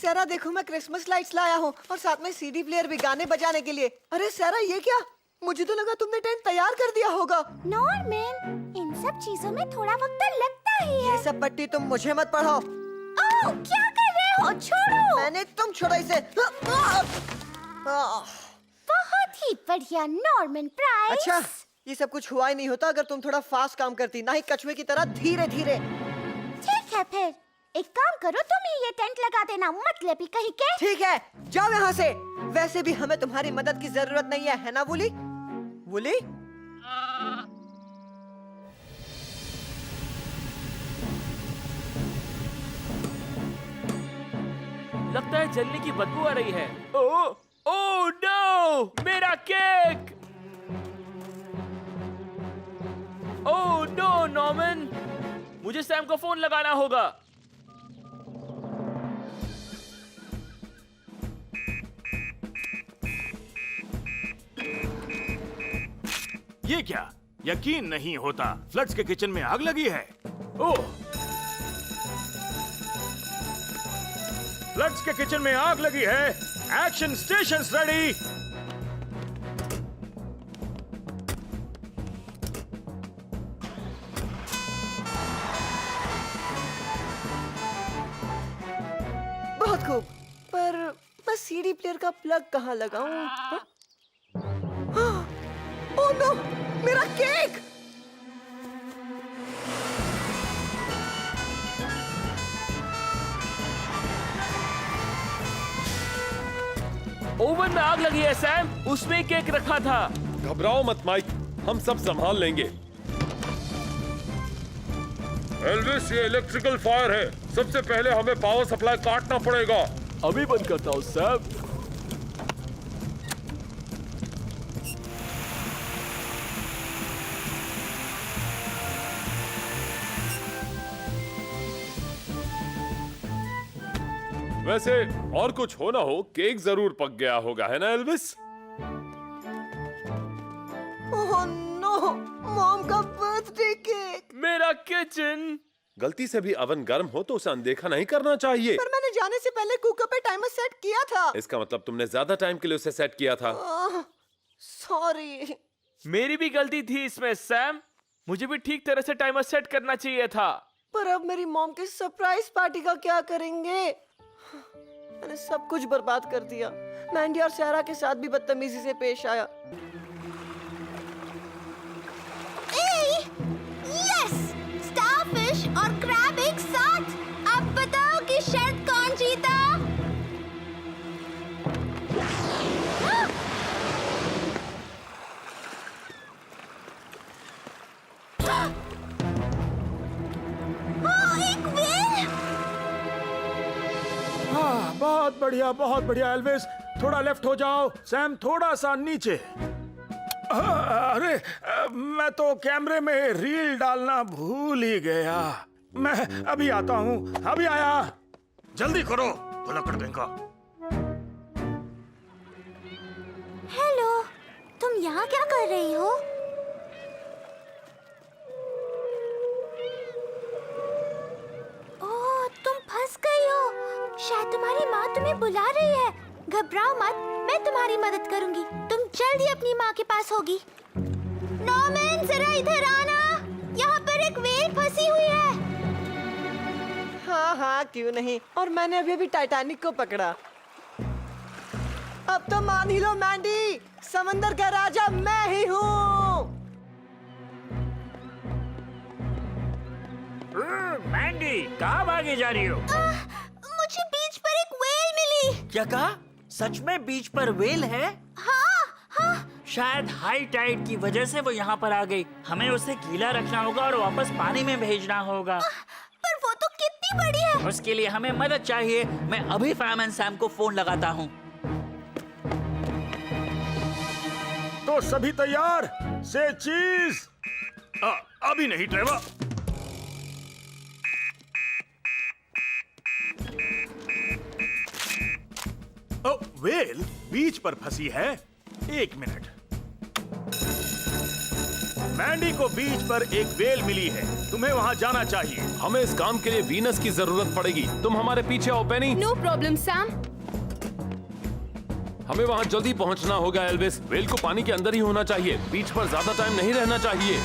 सारा देखो, मैं क्रिसमस लाइट्स लाया हूँ और साथ में सीडी प्लेयर भी, गाने बजाने के लिए। अरे सारा, ये क्या? मुझे तो लगा तुमने टेंट तैयार कर दिया होगा। नॉर्मन, इन सब चीजों में थोड़ा वक्त तो लगता ही है। ये सब पट्टी तुम मुझे मत पढ़ाओ। ओह, क्या कर रहे हो? छोड़ो। मैंने तुम छोड़ो इसे। बहुत ही बढ़िया नॉर्मन प्राइस। अच्छा, ये सब कुछ हुआ ही नहीं होता अगर तुम थोड़ा फास्ट काम करती, ना ही कछुए की तरह धीरे धीरे। ठीक है, फिर एक काम करो, तुम ही ये टेंट लगा देना, मतलबी कहीं के। ठीक है, जाओ यहाँ से। वैसे भी हमें तुम्हारी मदद की जरूरत नहीं है ना वुली? वुली? लगता है जलने की बदबू आ रही है। ओह नो, मेरा केक! ओह नो नॉर्मन, मुझे सैम को फोन लगाना होगा। ये क्या? यकीन नहीं होता, फ्लड्स के किचन में आग लगी है। ओह, फ्लड्स के किचन में आग लगी है। Action stations ready. बहुत खूब, पर मैं सीडी प्लेयर का प्लग कहाँ लगाऊं? ओह नो, मेरा केक! ओवन में आग लगी है सैम, उसमें केक रखा था। घबराओ मत माइक, हम सब संभाल लेंगे। एल्विस, ये इलेक्ट्रिकल फायर है। सबसे पहले हमें पावर सप्लाई काटना पड़ेगा। अभी बंद करता हूँ सैम। वैसे और कुछ हो ना हो, केक जरूर पक गया होगा, है ना एल्विस? ओह नो, मॉम का बर्थडे केक! मेरा किचन। गलती से भी अवन गर्म हो तो उसे अनदेखा नहीं करना चाहिए। पर मैंने जाने से पहले कुकर पे टाइमर सेट किया था। इसका मतलब तुमने ज्यादा टाइम के लिए उसे सेट किया था। सॉरी। मेरी भी गलती थी इसमें सैम, मुझे भी ठीक तरह से टाइमर सेट करना चाहिए था। पर अब मेरी मॉम की सरप्राइज पार्टी का क्या करेंगे? मैंने सब कुछ बर्बाद कर दिया। मैंडी और सारा के साथ भी बदतमीजी से पेश आया। यस, स्टारफिश और क्रैब एक साथ। अब बताओ कि शर्त कौन जीता? एक व्हेल। हाँ, बहुत बढ़िया एल्विस। थोड़ा लेफ्ट हो जाओ, सैम थोड़ा सा नीचे। अरे, मैं तो कैमरे में रील डालना भूल ही गया। मैं अभी आता हूँ, अभी आया। जल्दी करो, भुलक्कड़ कहीं का। हेलो, तुम यहाँ क्या कर रही हो? ओह, तुम फंस गई हो। शायद तुम्हारी माँ तुम्हें बुला रही है। घबराओ मत, मैं तुम्हारी मदद करूंगी। तुम जल्दी अपनी माँ के पास होगी। नॉर्मन, जरा इधर आना। यहाँ पर एक व्हेल फंसी हुई है। हाँ हाँ, क्यों नहीं। और मैंने अभी अभी टाइटैनिक को पकड़ा। अब तो मान ही लो मैंडी, समंदर का राजा मैं ही हूँ। मैंडी, कहाँ भागे जा रही हो? मुझे बीच पर एक व्हेल मिली। क्या कहा? सच में बीच पर व्हेल है? हाँ। शायद हाई टाइड की वजह से वो यहाँ पर आ गई। हमें उसे गीला रखना होगा और वापस पानी में भेजना होगा। पर वो तो कितनी बड़ी है। उसके लिए हमें मदद चाहिए। मैं अभी फैम एंड सैम को फोन लगाता हूँ। तो सभी तैयार? से चीज। अभी नहीं ट्रेवर। बीच पर फंसी है। एक मिनट, मैंडी को बीच पर एक वेल मिली है, तुम्हें वहाँ जाना चाहिए। हमें इस काम के लिए वीनस की जरूरत पड़ेगी। तुम हमारे पीछे आओ पेनी। No problem Sam. हमें वहाँ जल्दी पहुँचना होगा एल्विस। वेल को पानी के अंदर ही होना चाहिए, बीच पर ज्यादा टाइम नहीं रहना चाहिए।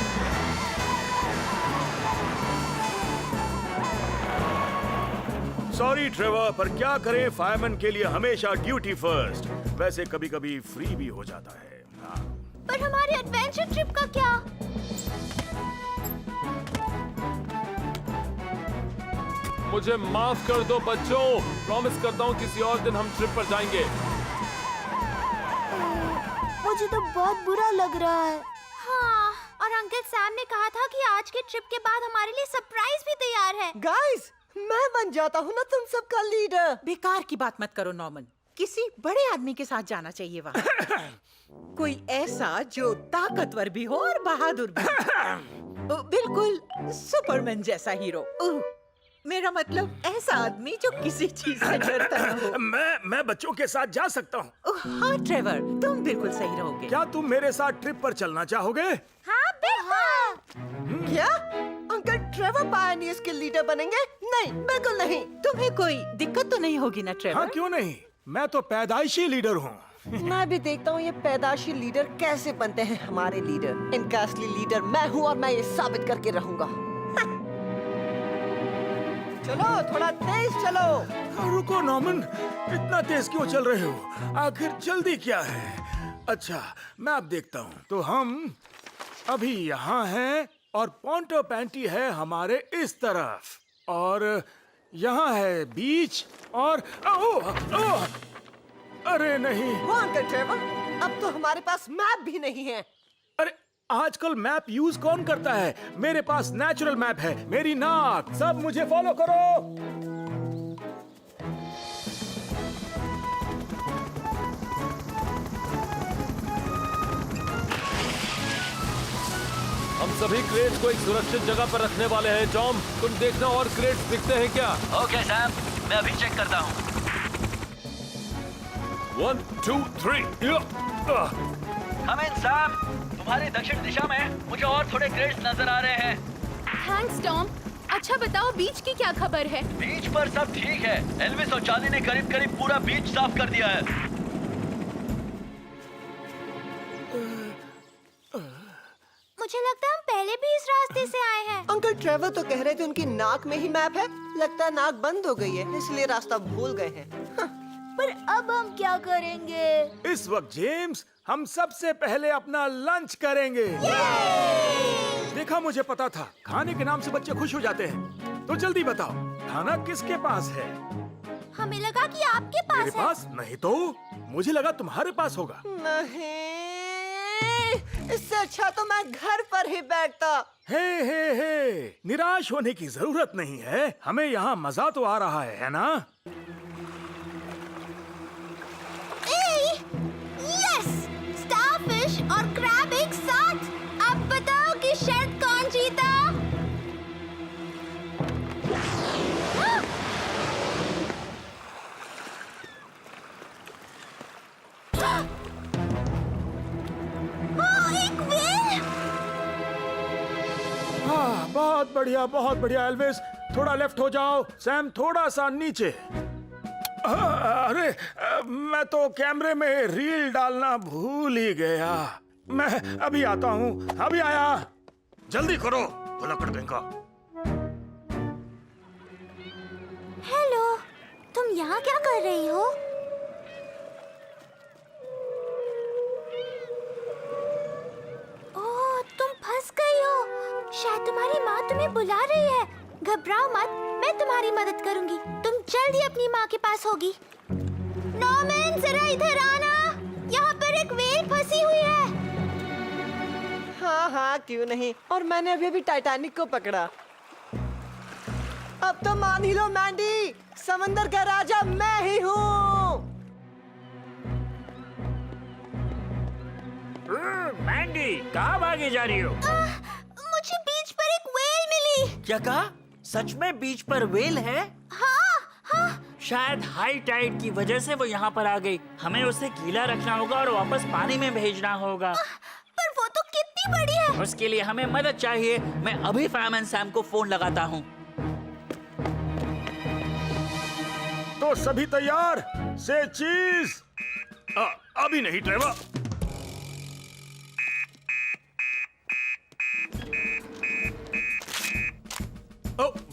सॉरी ट्रेवर, पर क्या करें, फायरमैन के लिए हमेशा ड्यूटी फर्स्ट। वैसे कभी कभी फ्री भी हो जाता है। हाँ। पर हमारे एडवेंचर ट्रिप का क्या? मुझे माफ कर दो बच्चों, प्रॉमिस करता हूँ किसी और दिन हम ट्रिप पर जाएंगे। मुझे तो बहुत बुरा लग रहा है। हाँ, और अंकल सैम ने कहा था कि आज के ट्रिप के बाद हमारे लिए सरप्राइज भी तैयार है। गाइस, मैं बन जाता हूँ ना तुम सबका लीडर। बेकार की बात मत करो नॉर्मन, किसी बड़े आदमी के साथ जाना चाहिए वहाँ। कोई ऐसा जो ताकतवर भी हो और बहादुर भी। बिल्कुल सुपरमैन जैसा हीरो। मेरा मतलब ऐसा आदमी जो किसी चीज से डरता न हो। मैं बच्चों के साथ जा सकता हूँ। हाँ ट्रेवर, तुम बिल्कुल सही रहोगे। क्या तुम मेरे साथ ट्रिप पर चलना चाहोगे? हाँ बिल्कुल। क्या अंकल ट्रेवर पायनियर्स के लीडर बनेंगे? नहीं, बिल्कुल नहीं। तुम्हें कोई दिक्कत तो नहीं होगी ना ट्रेवर? हाँ, क्यों नहीं, मैं तो पैदाइशी लीडर हूँ। मैं भी देखता हूँ ये पैदाशी लीडर कैसे बनते हैं हमारे लीडर। इनका असली लीडर मैं हूँ और मैं ये साबित करके रहूंगा। चलो थोड़ा तेज चलो। रुको नॉर्मन, इतना तेज क्यों चल रहे हो? आखिर जल्दी क्या है? अच्छा, मैं अब देखता हूँ। तो हम अभी यहाँ हैं और पॉन्टो पैंटी है हमारे इस तरफ, और यहाँ है बीच, और ओह, अरे नहीं। वो अंकल ट्रेवर, अब तो हमारे पास मैप भी नहीं है। अरे आजकल मैप यूज कौन करता है? मेरे पास नेचुरल मैप है, मेरी नाक। सब मुझे फॉलो करो। हम सभी क्रेट्स को एक सुरक्षित जगह पर रखने वाले हैं। टॉम, तुम देखना और क्रेट्स दिखते हैं क्या? ओके सैम, मैं अभी चेक करता हूँ। 1 2 3। हम इन सैम, तुम्हारी दक्षिण दिशा में मुझे और थोड़े क्रेट्स नजर आ रहे हैं। Thanks Tom. अच्छा बताओ बीच की क्या खबर है? बीच पर सब ठीक है। एल्विस और चार्ली ने करीब करीब पूरा बीच साफ कर दिया है। मुझे लगता है हम पहले भी इस रास्ते से आए हैं। अंकल ट्रेवर तो कह रहे थे उनकी नाक में ही मैप है। लगता है नाक बंद हो गई है, इसलिए रास्ता भूल गए हैं। पर अब हम क्या करेंगे? इस वक्त जेम्स, हम सबसे पहले अपना लंच करेंगे। देखा, मुझे पता था, खाने के नाम से बच्चे खुश हो जाते हैं। तो जल्दी बताओ, खाना किसके पास है? हमें लगा कि आपके पास मेरे है। पास नहीं तो मुझे लगा तुम्हारे पास होगा। नहीं, इससे अच्छा तो मैं घर पर ही बैठता। हे, निराश होने की जरूरत नहीं है। हमें यहाँ मजा तो आ रहा है ना? यस, स्टारफिश और क्रैब एक साथ। अब बताओ कि शर्त कौन जीता? एक व्हेल। हाँ, बहुत बढ़िया एल्विस। थोड़ा लेफ्ट हो जाओ। सैम, थोड़ा सा नीचे। अरे, मैं तो कैमरे में रील डालना भूल ही गया। मैं अभी आता हूँ। अभी आया। जल्दी करो, भुलक्कड़ कहीं का। हेलो, तुम यहाँ क्या कर रही हो? ओह, तुम फंस गई हो। शायद तुम्हारी माँ तुम्हें बुला रही है। घबराओ मत, मैं तुम्हारी मदद करूंगी। तुम जल्दी अपनी माँ के पास होगी। नॉर्मन, जरा इधर आना। यहाँ पर एक व्हेल फंसी हुई है। हाँ, क्यों नहीं। और मैंने अभी टाइटैनिक को पकड़ा। अब तो मान ही लो मैंडी, समंदर का राजा मैं ही हूँ। मैंडी, कहाँ भागे जा रही हो? मुझे बीच पर एक व्हेल मिली। क्या कहा? सच में बीच पर व्हेल है? हाँ। शायद हाई टाइड की वजह से वो यहाँ पर आ गई। हमें उसे गीला रखना होगा और वापस पानी में भेजना होगा। पर वो तो कितनी ही बड़ी है। उसके लिए हमें मदद चाहिए। मैं अभी फायरमैन सैम को फोन लगाता हूँ। तो सभी तैयार? से चीज अभी नहीं ट्रेवर।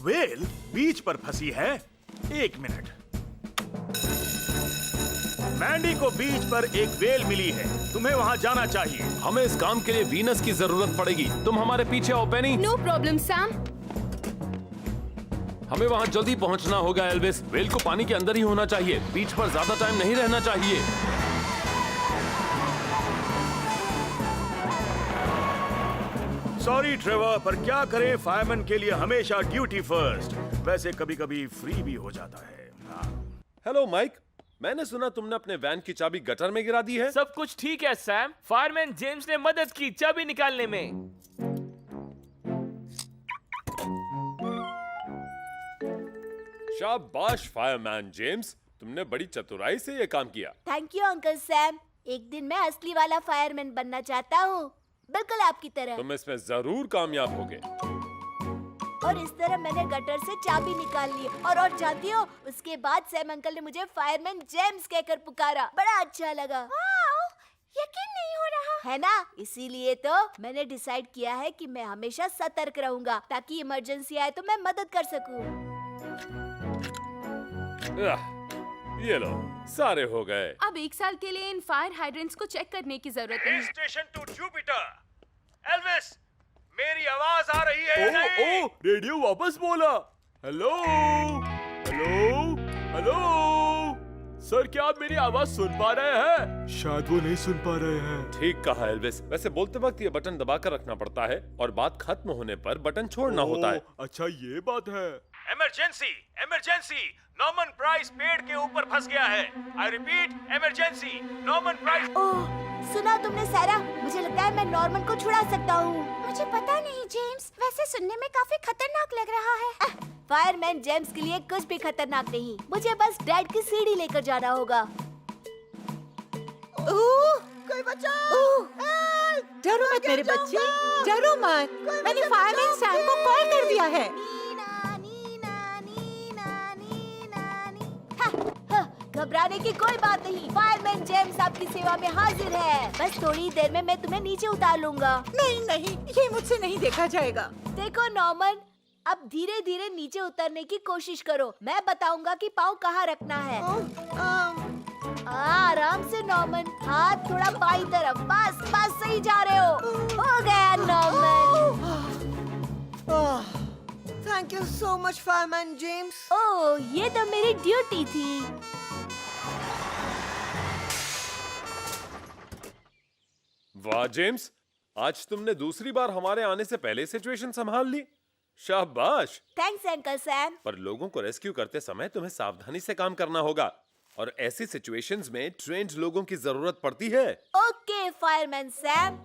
वेल बीच पर फंसी है। 1 मिनट। मैंडी को बीच पर एक वेल मिली है, तुम्हें वहां जाना चाहिए। हमें इस काम के लिए वीनस की जरूरत पड़ेगी। तुम हमारे पीछे आओ पेनी। No problem Sam. हमें वहां जल्दी पहुंचना होगा एल्विस। वेल को पानी के अंदर ही होना चाहिए। बीच पर ज्यादा टाइम नहीं रहना चाहिए। सॉरी ट्रेवर, पर क्या करें, फायरमैन के लिए हमेशा ड्यूटी फर्स्ट। वैसे कभी कभी फ्री भी हो जाता है। हेलो माइक, मैंने सुना तुमने अपने वैन की चाबी गटर में गिरा दी है। सब कुछ ठीक है सैम। फायरमैन जेम्स ने मदद की चाबी निकालने में। शाबाश फायरमैन जेम्स, तुमने बड़ी चतुराई से ये काम किया। Thank you uncle Sam. एक दिन मैं असली वाला फायरमैन बनना चाहता हूँ, बिल्कुल आपकी तरह। तुम इसमें जरूर कामयाब होगे। और इस तरह मैंने गटर से चाबी निकाल ली। और जानती हो, उसके बाद सैम अंकल ने मुझे फायरमैन जेम्स कहकर पुकारा। बड़ा अच्छा लगा। यकीन नहीं हो रहा है ना। इसीलिए तो मैंने डिसाइड किया है कि मैं हमेशा सतर्क रहूंगा, ताकि इमरजेंसी आए तो मैं मदद कर सकूं। ये लो, सारे हो गए। अब 1 साल के लिए इन फायर हाइड्रेंट्स को चेक करने की जरूरत है। Station to Jupiter. एल्विस, मेरी आवाज आ रही है? ओ, रेडियो वापस बोला। हेलो हेलो हेलो सर, क्या आप मेरी आवाज सुन पा रहे हैं? शायद वो नहीं सुन पा रहे हैं। ठीक कहा एल्विस। वैसे बोलते वक्त ये बटन दबाकर रखना पड़ता है और बात खत्म होने पर बटन छोड़ना होता है। अच्छा, ये बात है। इमरजेंसी, इमरजेंसी, नॉर्मन प्राइस पेड़ के ऊपर फंस गया है। I repeat, emergency, Norman Price. Oh, सुना तुमने सारा? मुझे लगता है मैं नॉर्मन को छुड़ा सकता हूँ। मुझे पता नहीं जेम्स, वैसे सुनने में काफी खतरनाक लग रहा है। फायरमैन जेम्स के लिए कुछ भी खतरनाक नहीं। मुझे बस डैड की सीढ़ी लेकर जाना होगा। कोई बचाओ! डरो मत मेरे बच्चे, डरो मत। मैंने फायरमैन सैम को कॉल कर दिया है। घबराने की कोई बात नहीं। फायरमैन जेम्स आपकी सेवा में हाजिर है। बस थोड़ी देर में मैं तुम्हें नीचे उतार लूंगा। नहीं नहीं, ये मुझसे नहीं देखा जाएगा। देखो नॉर्मन, अब धीरे धीरे नीचे उतरने की कोशिश करो। मैं बताऊंगा कि पाँव कहाँ रखना है। आराम से नॉर्मन, हाथ थोड़ा बाईं तरफ। बस बस, सही जा रहे हो गया Norman. Thank you so much fireman James. Oh, ये तो मेरी ड्यूटी थी। वाह जेम्स, आज तुमने दूसरी बार हमारे आने से पहले सिचुएशन संभाल ली। शाबाश। Thanks uncle Sam. पर लोगों को रेस्क्यू करते समय तुम्हें सावधानी से काम करना होगा और ऐसी सिचुएशंस में ट्रेन्ड लोगों की जरूरत पड़ती है। Okay fireman Sam.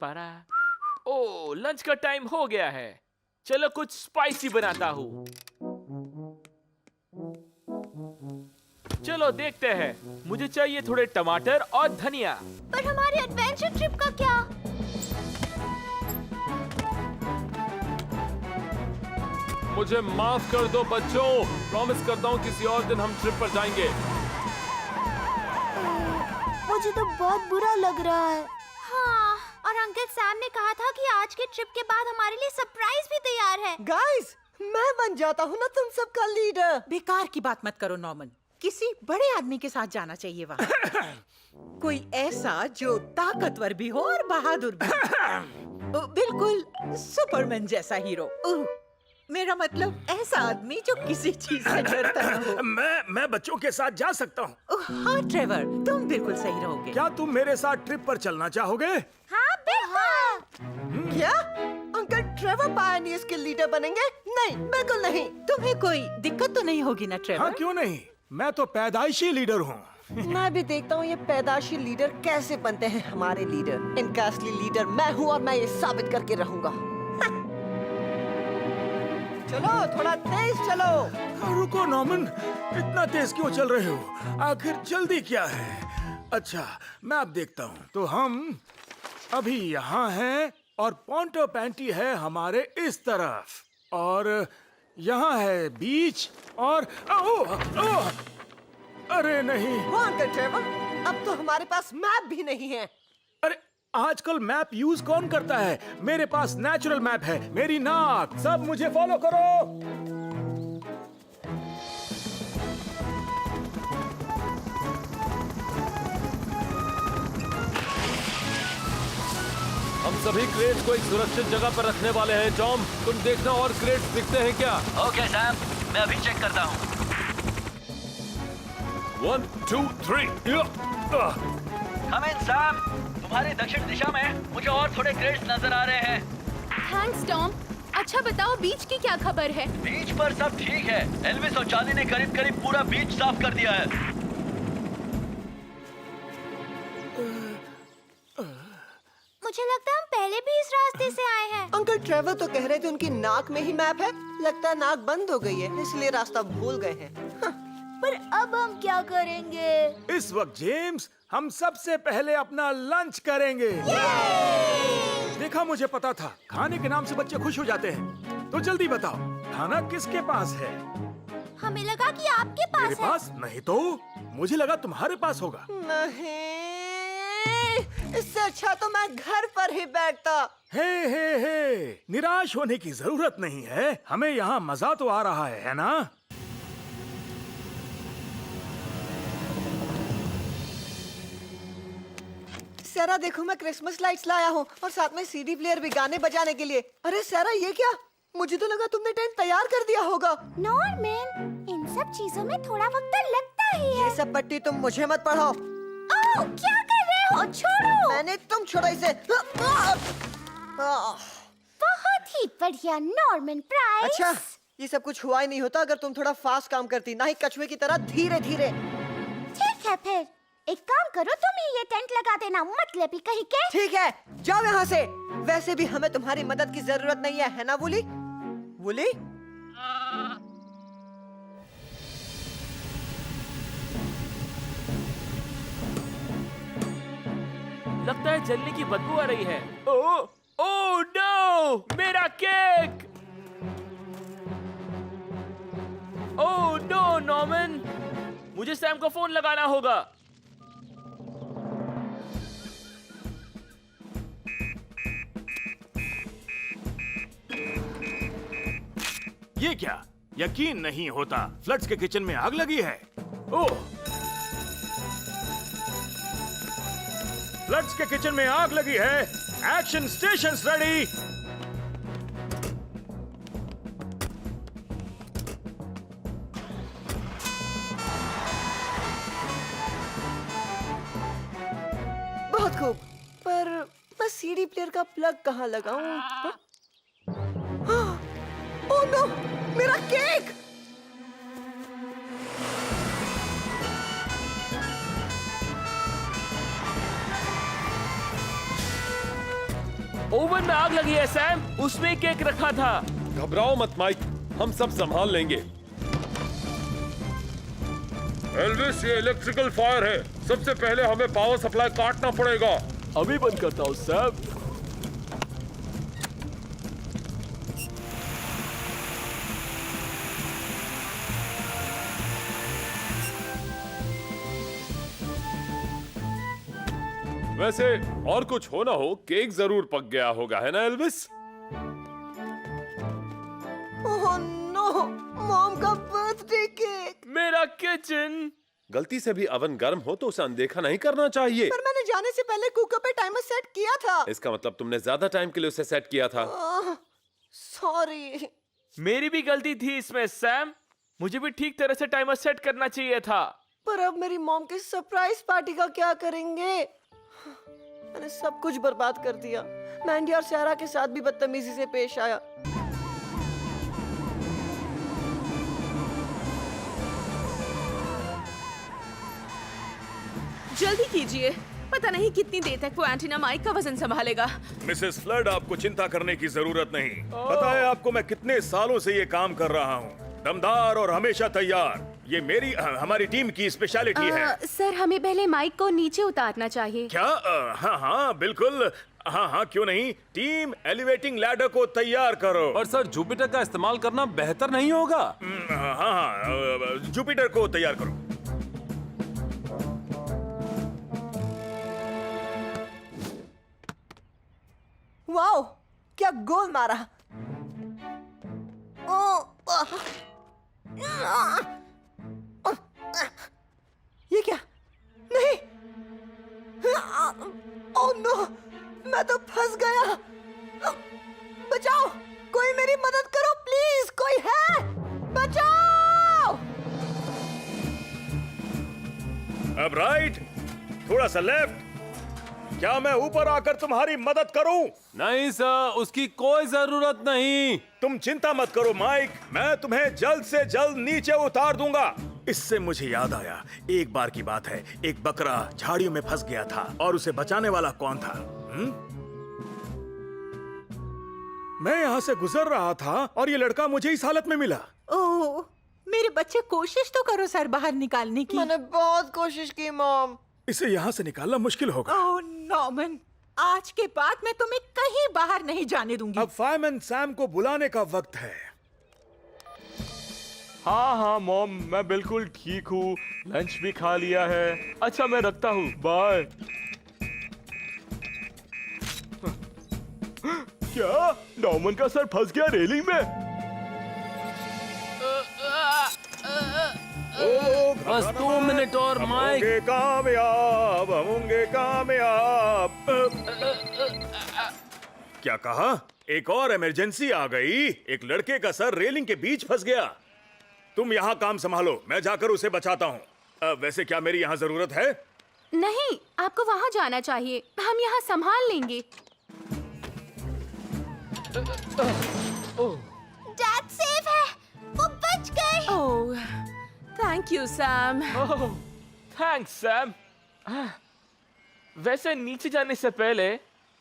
परा। ओ, लंच का टाइम हो गया है। चलो कुछ स्पाइसी बनाता हूँ। चलो देखते हैं। मुझे चाहिए थोड़े टमाटर और धनिया। पर हमारे एडवेंचर ट्रिप का क्या? मुझे माफ कर दो बच्चों, प्रॉमिस करता हूँ किसी और दिन हम ट्रिप पर जाएंगे। मुझे तो बहुत बुरा लग रहा है। हाँ, और अंकल सैम ने कहा था कि आज के ट्रिप के बाद हमारे लिए सरप्राइज भी तैयार है। गाइस, मैं बन जाता हूँ ना तुम सबका लीडर। बेकार की बात मत करो नॉर्मन, किसी बड़े आदमी के साथ जाना चाहिए वहाँ। कोई ऐसा जो ताकतवर भी हो और बहादुर भी। बिल्कुल सुपरमैन जैसा हीरो। मेरा मतलब ऐसा आदमी जो किसी चीज से डरता न हो। मैं बच्चों के साथ जा सकता हूँ। हाँ ट्रेवर, तुम बिल्कुल सही रहोगे। क्या तुम मेरे साथ ट्रिप पर चलना चाहोगे? हाँ बिल्कुल। क्या अंकल ट्रेवर पायनियर्स के लीडर बनेंगे? नहीं, बिल्कुल नहीं। तुम्हें कोई दिक्कत तो नहीं होगी ना ट्रेवर? हाँ, क्यों नहीं, मैं तो पैदाइशी लीडर हूँ। मैं भी देखता हूँ ये पैदाशी लीडर कैसे बनते हैं हमारे लीडर। इनका असली लीडर मैं हूँ और मैं ये साबित करके रहूंगा। चलो थोड़ा तेज चलो। रुको नॉमन, इतना तेज क्यों चल रहे हो? आखिर जल्दी क्या है? अच्छा, मैं अब देखता हूँ। तो हम अभी यहाँ हैं और पॉन्टो पैंटी है हमारे इस तरफ, और यहाँ है बीच, और ओह, अरे नहीं, वो अंकल ट्रेवर, अब तो हमारे पास मैप भी नहीं है। अरे आजकल मैप यूज कौन करता है? मेरे पास नेचुरल मैप है, मेरी नाक। सब मुझे फॉलो करो। हम सभी क्रेट्स को एक सुरक्षित जगह पर रखने वाले हैं। टॉम, तुम देखना और क्रेट्स दिखते हैं क्या? ओके सैम, मैं अभी चेक करता हूँ। 1 2 3 कम इन सैम, तुम्हारी दक्षिण दिशा में मुझे और थोड़े क्रेट्स नजर आ रहे हैं। Thanks Tom. अच्छा बताओ बीच की क्या खबर है? बीच पर सब ठीक है। एल्विस और चार्ली ने करीब करीब पूरा बीच साफ कर दिया है। मुझे लगता है हम पहले भी इस रास्ते से आए हैं। अंकल ट्रेवर तो कह रहे थे उनकी नाक में ही मैप है। लगता है नाक बंद हो गई है, इसलिए रास्ता भूल गए हैं। पर अब हम क्या करेंगे? इस वक्त जेम्स, हम सबसे पहले अपना लंच करेंगे। देखा, मुझे पता था, खाने के नाम से बच्चे खुश हो जाते हैं। तो जल्दी बताओ, खाना किसके पास है? हमें लगा कि आपके पास मेरे है। पास नहीं तो मुझे लगा तुम्हारे पास होगा। नहीं, इससे अच्छा तो मैं घर पर ही बैठता। हे, निराश होने की जरूरत नहीं है। हमें यहाँ मजा तो आ रहा है ना? सारा देखो, मैं क्रिसमस लाइट्स लाया हूँ और साथ में सीडी प्लेयर भी गाने बजाने के लिए। अरे सारा, ये क्या? मुझे तो लगा तुमने टेंट तैयार कर दिया होगा। नॉर्मन, इन सब चीजों में थोड़ा वक्त तो लगता ही है। ये सब पट्टी तुम मुझे मत पढ़ाओ। ओह, क्या कर रहे हो? छोड़ो। मैंने तुम छोड़ा इसे। बहुत ही बढ़िया नॉर्मन प्राइस। अच्छा, ये सब कुछ हुआ ही नहीं होता अगर तुम थोड़ा फास्ट काम करती, ना ही कछुए की तरह धीरे धीरे। ठीक है, फिर एक काम करो, तुम ही ये टेंट लगा देना, मतलब ही कहीं के। ठीक है, जाओ यहाँ से। वैसे भी हमें तुम्हारी मदद की जरूरत नहीं है ना वुली? वुली? लगता है जलने की बदबू आ रही है। ओह नो, मेरा केक! ओह नो नॉर्मन, मुझे सैम को फोन लगाना होगा। ये क्या? यकीन नहीं होता, फ्लड्स के किचन में आग लगी है। ओह, फ्लड्स के किचन में आग लगी है। Action stations ready. बहुत खूब, पर मैं सीडी प्लेयर का प्लग कहाँ लगाऊं? ओह नो, मेरा केक! ओवन में आग लगी है सैम, उसमें केक रखा था। घबराओ मत माइक, हम सब संभाल लेंगे। एल्विस, ये इलेक्ट्रिकल फायर है। सबसे पहले हमें पावर सप्लाई काटना पड़ेगा। अभी बंद करता हूँ सैम। वैसे और कुछ हो ना हो, केक जरूर पक गया होगा, है ना एल्विस? ओह नो, मॉम का बर्थडे केक! मेरा किचन! गलती से भी अवन गर्म हो तो उसे अनदेखा नहीं करना चाहिए। पर मैंने जाने से पहले कुकर पे टाइमर सेट किया था। इसका मतलब तुमने ज्यादा टाइम के लिए उसे सेट किया था। सॉरी। मेरी भी गलती थी इसमें सैम, मुझे भी ठीक तरह से टाइमर सेट करना चाहिए था। पर अब मेरी मॉम की सरप्राइज पार्टी का क्या करेंगे? मैंने सब कुछ बर्बाद कर दिया। मैंडी और सारा के साथ भी बदतमीजी से पेश आया। जल्दी कीजिए, पता नहीं कितनी देर तक वो एंटीना माइक का वजन संभालेगा। मिसेस फ्लड, आपको चिंता करने की जरूरत नहीं। पता है आपको मैं कितने सालों से ये काम कर रहा हूँ, दमदार और हमेशा तैयार। ये हमारी टीम की स्पेशलिटी है। सर, हमें पहले माइक को नीचे उतारना चाहिए। क्या? हाँ हाँ बिल्कुल, हाँ हाँ क्यों नहीं। टीम एलिवेटिंग लैडर को तैयार करो। पर सर, जुपिटर का इस्तेमाल करना बेहतर नहीं होगा? हाँ हाँ, जुपिटर को तैयार करो। वाओ, क्या गोल मारा। ये क्या? नहीं, ओह नो, मैं तो फंस गया। बचाओ, कोई मेरी मदद करो प्लीज, कोई है? बचाओ। अब राइट, थोड़ा सा लेफ्ट। क्या मैं ऊपर आकर तुम्हारी मदद करूं? नहीं सर, उसकी कोई जरूरत नहीं। तुम चिंता मत करो माइक, मैं तुम्हें जल्द से जल्द नीचे उतार दूंगा। इससे मुझे याद आया, एक बार की बात है, एक बकरा झाड़ियों में फंस गया था और उसे बचाने वाला कौन था? मैं यहाँ से गुजर रहा था और ये लड़का मुझे इस हालत में मिला। ओह, मेरे बच्चे, कोशिश तो करो सर बाहर निकालने की। मैंने बहुत कोशिश की मॉम। इसे यहाँ से निकालना मुश्किल होगा। ओह नॉर्मन, आज के बाद मैं तुम्हें कहीं बाहर नहीं जाने दूंगी। अब फायरमैन सैम को बुलाने का वक्त है। हाँ हाँ मॉम, मैं बिल्कुल ठीक हूँ, लंच भी खा लिया है। अच्छा, मैं रखता हूँ, बाय। क्या नॉर्मन का सर फंस गया रेलिंग में? बस 2 मिनट और माइक। होंगे कामयाब, हम होंगे कामयाब। क्या कहा? एक और इमरजेंसी आ गई। एक लड़के का सर रेलिंग के बीच फंस गया। तुम यहाँ काम संभालो, मैं जाकर उसे बचाता हूँ। वैसे क्या मेरी यहाँ जरूरत है? नहीं, आपको वहाँ जाना चाहिए, हम यहाँ संभाल लेंगे। डैड सेफ है, वो बच गए। Oh, thank you Sam. Thanks Sam. वैसे नीचे जाने से पहले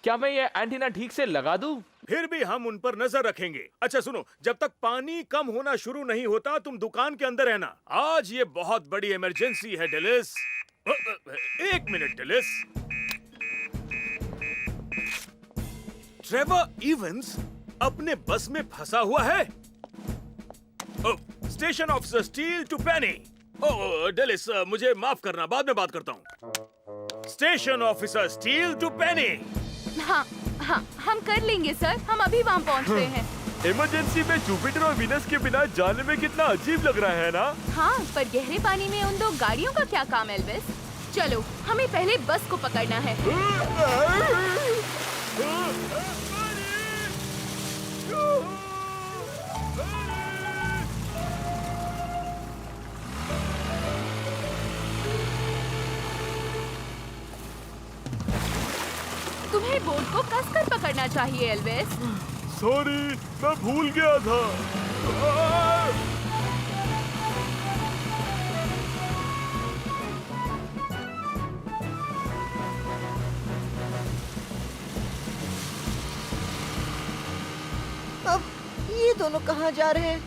क्या मैं ये एंटीना ठीक से लगा दूं? फिर भी हम उन पर नजर रखेंगे। अच्छा सुनो, जब तक पानी कम होना शुरू नहीं होता तुम दुकान के अंदर रहना। आज ये बहुत बड़ी इमरजेंसी है डेलिस। एक मिनट डेलिस। ट्रेवर इवंस अपने बस में फंसा हुआ है। Station officer Steele to Penny. Dilys, मुझे माफ करना, बाद में बात करता हूँ। Station officer Steele to Penny. हाँ हाँ, हम कर लेंगे सर, हम अभी वहाँ पहुँच रहे हैं। इमरजेंसी में जुपिटर और वीनस के बिना जाने में कितना अजीब लग रहा है ना? हाँ, पर गहरे पानी में उन 2 गाड़ियों का क्या काम एल्विस? चलो, हमें पहले बस को पकड़ना है। तुम्हें बोट को कसकर पकड़ना चाहिए एल्विस। सॉरी, मैं भूल गया था। अब ये दोनों कहाँ जा रहे हैं?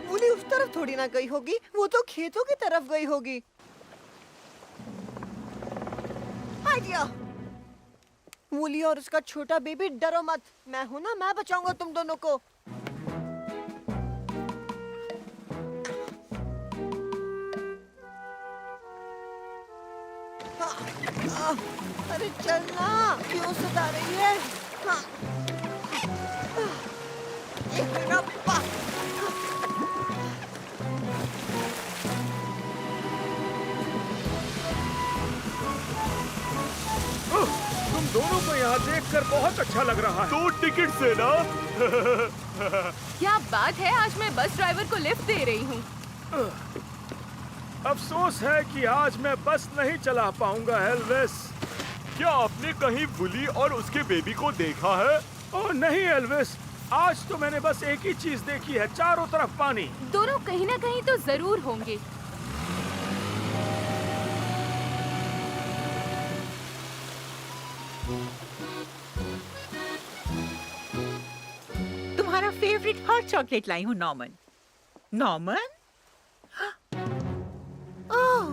वूली उस तरफ थोड़ी ना गई होगी, वो तो खेतों की तरफ गई होगी। आइडिया! वूली और उसका छोटा बेबी, डरो मत, मैं हूं ना, मैं बचाऊंगा तुम दोनों को। अरे चलना, क्यों सता रही है? हाँ। रब्बा। तुम दोनों को यहाँ देखकर बहुत अच्छा लग रहा है। 2 टिकट से ना? क्या बात है, आज मैं बस ड्राइवर को लिफ्ट दे रही हूँ। अफसोस है कि आज मैं बस नहीं चला पाऊंगा एल्विस। क्या आपने कहीं वुली और उसके बेबी को देखा है? ओह नहीं एल्विस, आज तो मैंने बस एक ही चीज देखी है, चारों तरफ पानी। दोनों कहीं ना कहीं तो जरूर होंगे। तुम्हारा फेवरेट हॉट चॉकलेट लाई हूँ नॉर्मन। नॉर्मन? ओह,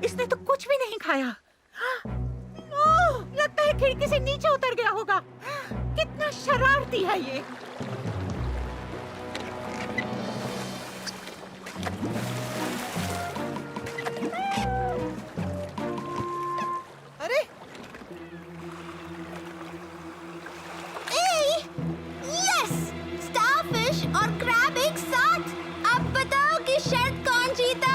इसने तो कुछ भी नहीं खाया। ओह, लगता है खिड़की से नीचे उतर गया होगा। कितना शरारती है ये। अरे यस, स्टारफिश और क्रैब एक साथ। अब बताओ कि शर्त कौन जीता?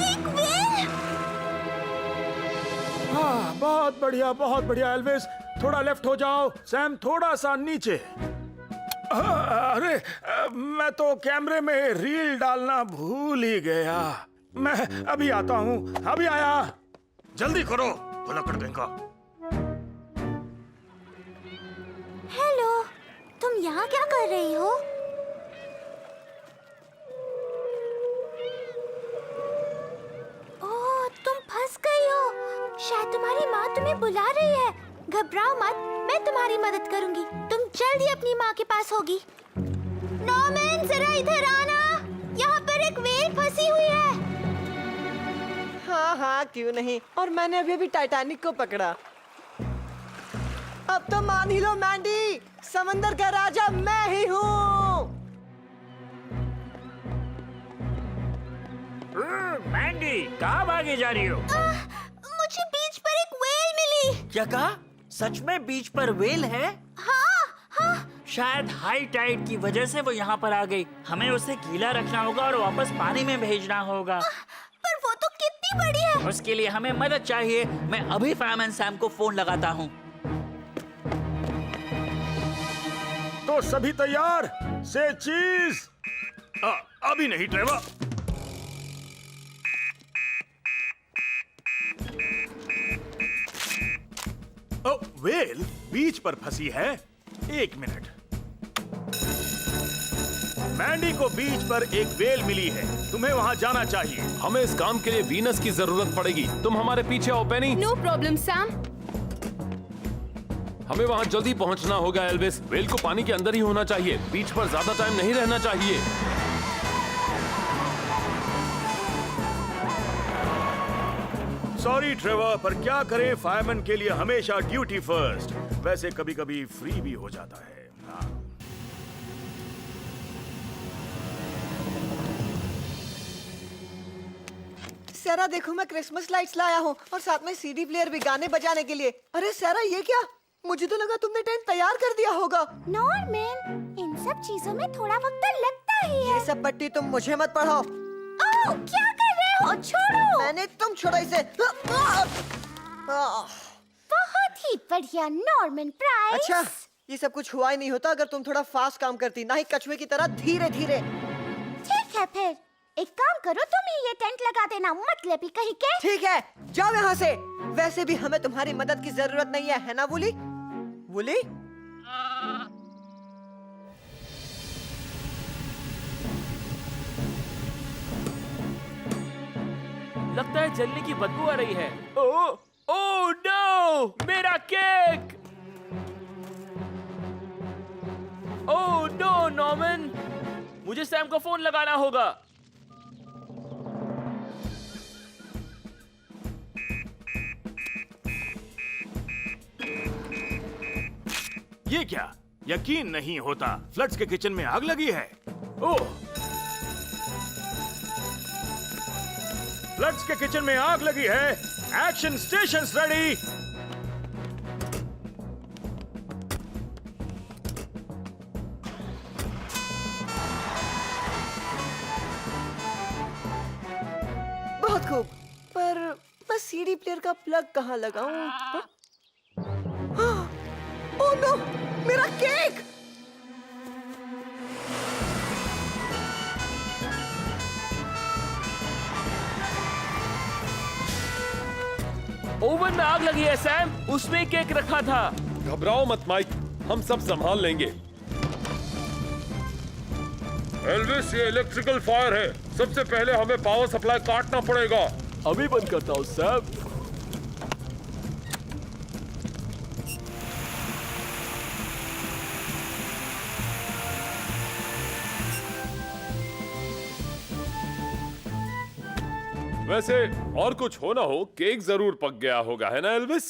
एक व्हेल। हाँ, बहुत बढ़िया एल्विस। थोड़ा लेफ्ट हो जाओ। सैम थोड़ा सा नीचे। अरे मैं तो कैमरे में रील डालना भूल ही गया। मैं अभी आता हूँ। अभी आया। जल्दी करो, भला कर देगा। हेलो, तुम यहाँ क्या कर रही हो? ओह, तुम फंस गई हो। शायद तुम्हारी माँ तुम्हें बुला रही है। घबराओ मत, मैं तुम्हारी मदद करूंगी। तुम जल्दी अपनी माँ के पास होगी। नॉर्मन, जरा इधर आना। यहाँ पर एक व्हेल फंसी हुई है। हाँ हाँ, क्यों नहीं। और मैंने अभी अभी टाइटैनिक को पकड़ा। अब तो मान ही लो मैंडी, समंदर का राजा मैं ही हूँ। मैंडी, कहाँ भागे जा रही हो? मुझे बीच पर एक व्हेल मिली। क्या कहा? सच में बीच पर व्हेल है? हाँ। शायद हाई टाइड की वजह से वो यहाँ पर आ गई। हमें उसे गीला रखना होगा और वापस पानी में भेजना होगा। पर वो तो कितनी बड़ी है। उसके लिए हमें मदद चाहिए। मैं अभी फायरमैन सैम को फोन लगाता हूँ। तो सभी तैयार? से चीज। अभी नहीं ट्रेवर। वेल बीच पर फंसी है। एक मिनट। मैंडी को बीच पर एक वेल मिली है। तुम्हें वहां जाना चाहिए। हमें इस काम के लिए वीनस की जरूरत पड़ेगी। तुम हमारे पीछे आओ पेनी। No problem Sam. हमें वहां जल्दी पहुंचना होगा एल्विस। वेल को पानी के अंदर ही होना चाहिए। बीच पर ज्यादा टाइम नहीं रहना चाहिए। सॉरी ट्रेवर, पर क्या करें, फायरमैन के लिए हमेशा ड्यूटी फर्स्ट। वैसे कभी कभी फ्री भी हो जाता है। सारा देखो, मैं क्रिसमस लाइट्स लाया हूँ और साथ में सीडी प्लेयर भी, गाने बजाने के लिए। अरे सारा, ये क्या? मुझे तो लगा तुमने टेंट तैयार कर दिया होगा। नॉर्मन, इन सब चीजों में थोड़ा वक्त तो लगता ही है। ये सब पट्टी तुम मुझे मत पढ़ाओ। ओह, क्या कर रहे हो? छोड़ो। मैंने तुम छोड़ो इसे। बहुत ही बढ़िया नॉर्मन प्राइस। अच्छा, ये सब कुछ हुआ ही नहीं होता अगर तुम थोड़ा फास्ट काम करती, ना ही कछुए की तरह धीरे धीरे। ठीक है, फिर एक काम करो, तुम ही ये टेंट लगा देना, मतलबी कहीं के। ठीक है, जाओ यहाँ से। वैसे भी हमें तुम्हारी मदद की जरूरत नहीं है ना वुली? वुली? लगता है जलने की बदबू आ रही है। ओह नो, मेरा केक। ओह नो नॉर्मन, मुझे सैम को फोन लगाना होगा। ये क्या? यकीन नहीं होता, फ्लड्स के किचन में आग लगी है। ओह, फ्लड्स के किचन में आग लगी है। Action stations ready. बहुत खूब, पर मैं सीडी प्लेयर का प्लग कहाँ लगाऊं? ओह नो, मेरा केक! ओवन में आग लगी है सैम, उसमें केक रखा था। घबराओ मत माइक, हम सब संभाल लेंगे। एल्विस, ये इलेक्ट्रिकल फायर है। सबसे पहले हमें पावर सप्लाई काटना पड़ेगा। अभी बंद करता हूँ सैम। वैसे और कुछ हो ना हो, केक जरूर पक गया होगा, है ना एल्विस?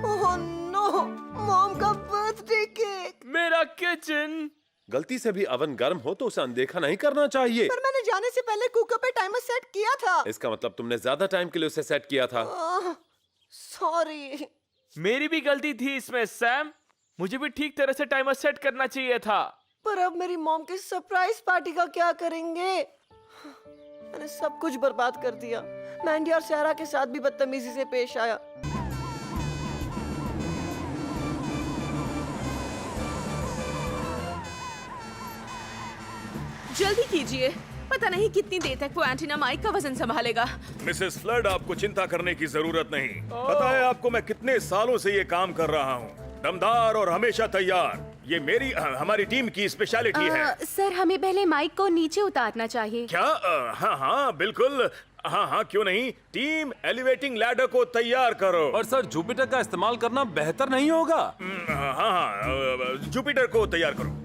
ओह नो, मॉम का बर्थडे केक। मेरा किचन। गलती से भी अवन गर्म हो तो उसे अनदेखा नहीं करना चाहिए। पर मैंने जाने से पहले कुकर पे टाइमर सेट किया था। इसका मतलब तुमने ज्यादा टाइम के लिए उसे सेट किया था। सॉरी। मेरी भी गलती थी इसमें सैम। मुझे भी ठीक तरह से टाइमर सेट करना चाहिए था। पर अब मेरी मॉम की सरप्राइज पार्टी का क्या करेंगे? मैंने सब कुछ बर्बाद कर दिया। मैंडी और सारा के साथ भी बदतमीजी से पेश आया। जल्दी कीजिए, पता नहीं कितनी देर तक वो एंटीना माइक का वजन संभालेगा। मिसेस फ्लड, आपको चिंता करने की जरूरत नहीं। पता है आपको मैं कितने सालों से ये काम कर रहा हूँ। दमदार और हमेशा तैयार, ये मेरी हमारी टीम की स्पेशलिटी है। सर, हमें पहले माइक को नीचे उतारना चाहिए। क्या? हाँ हाँ बिल्कुल, हाँ हाँ क्यों नहीं। टीम, एलिवेटिंग लैडर को तैयार करो। पर सर, जुपिटर का इस्तेमाल करना बेहतर नहीं होगा? हाँ हाँ, जुपिटर को तैयार करो।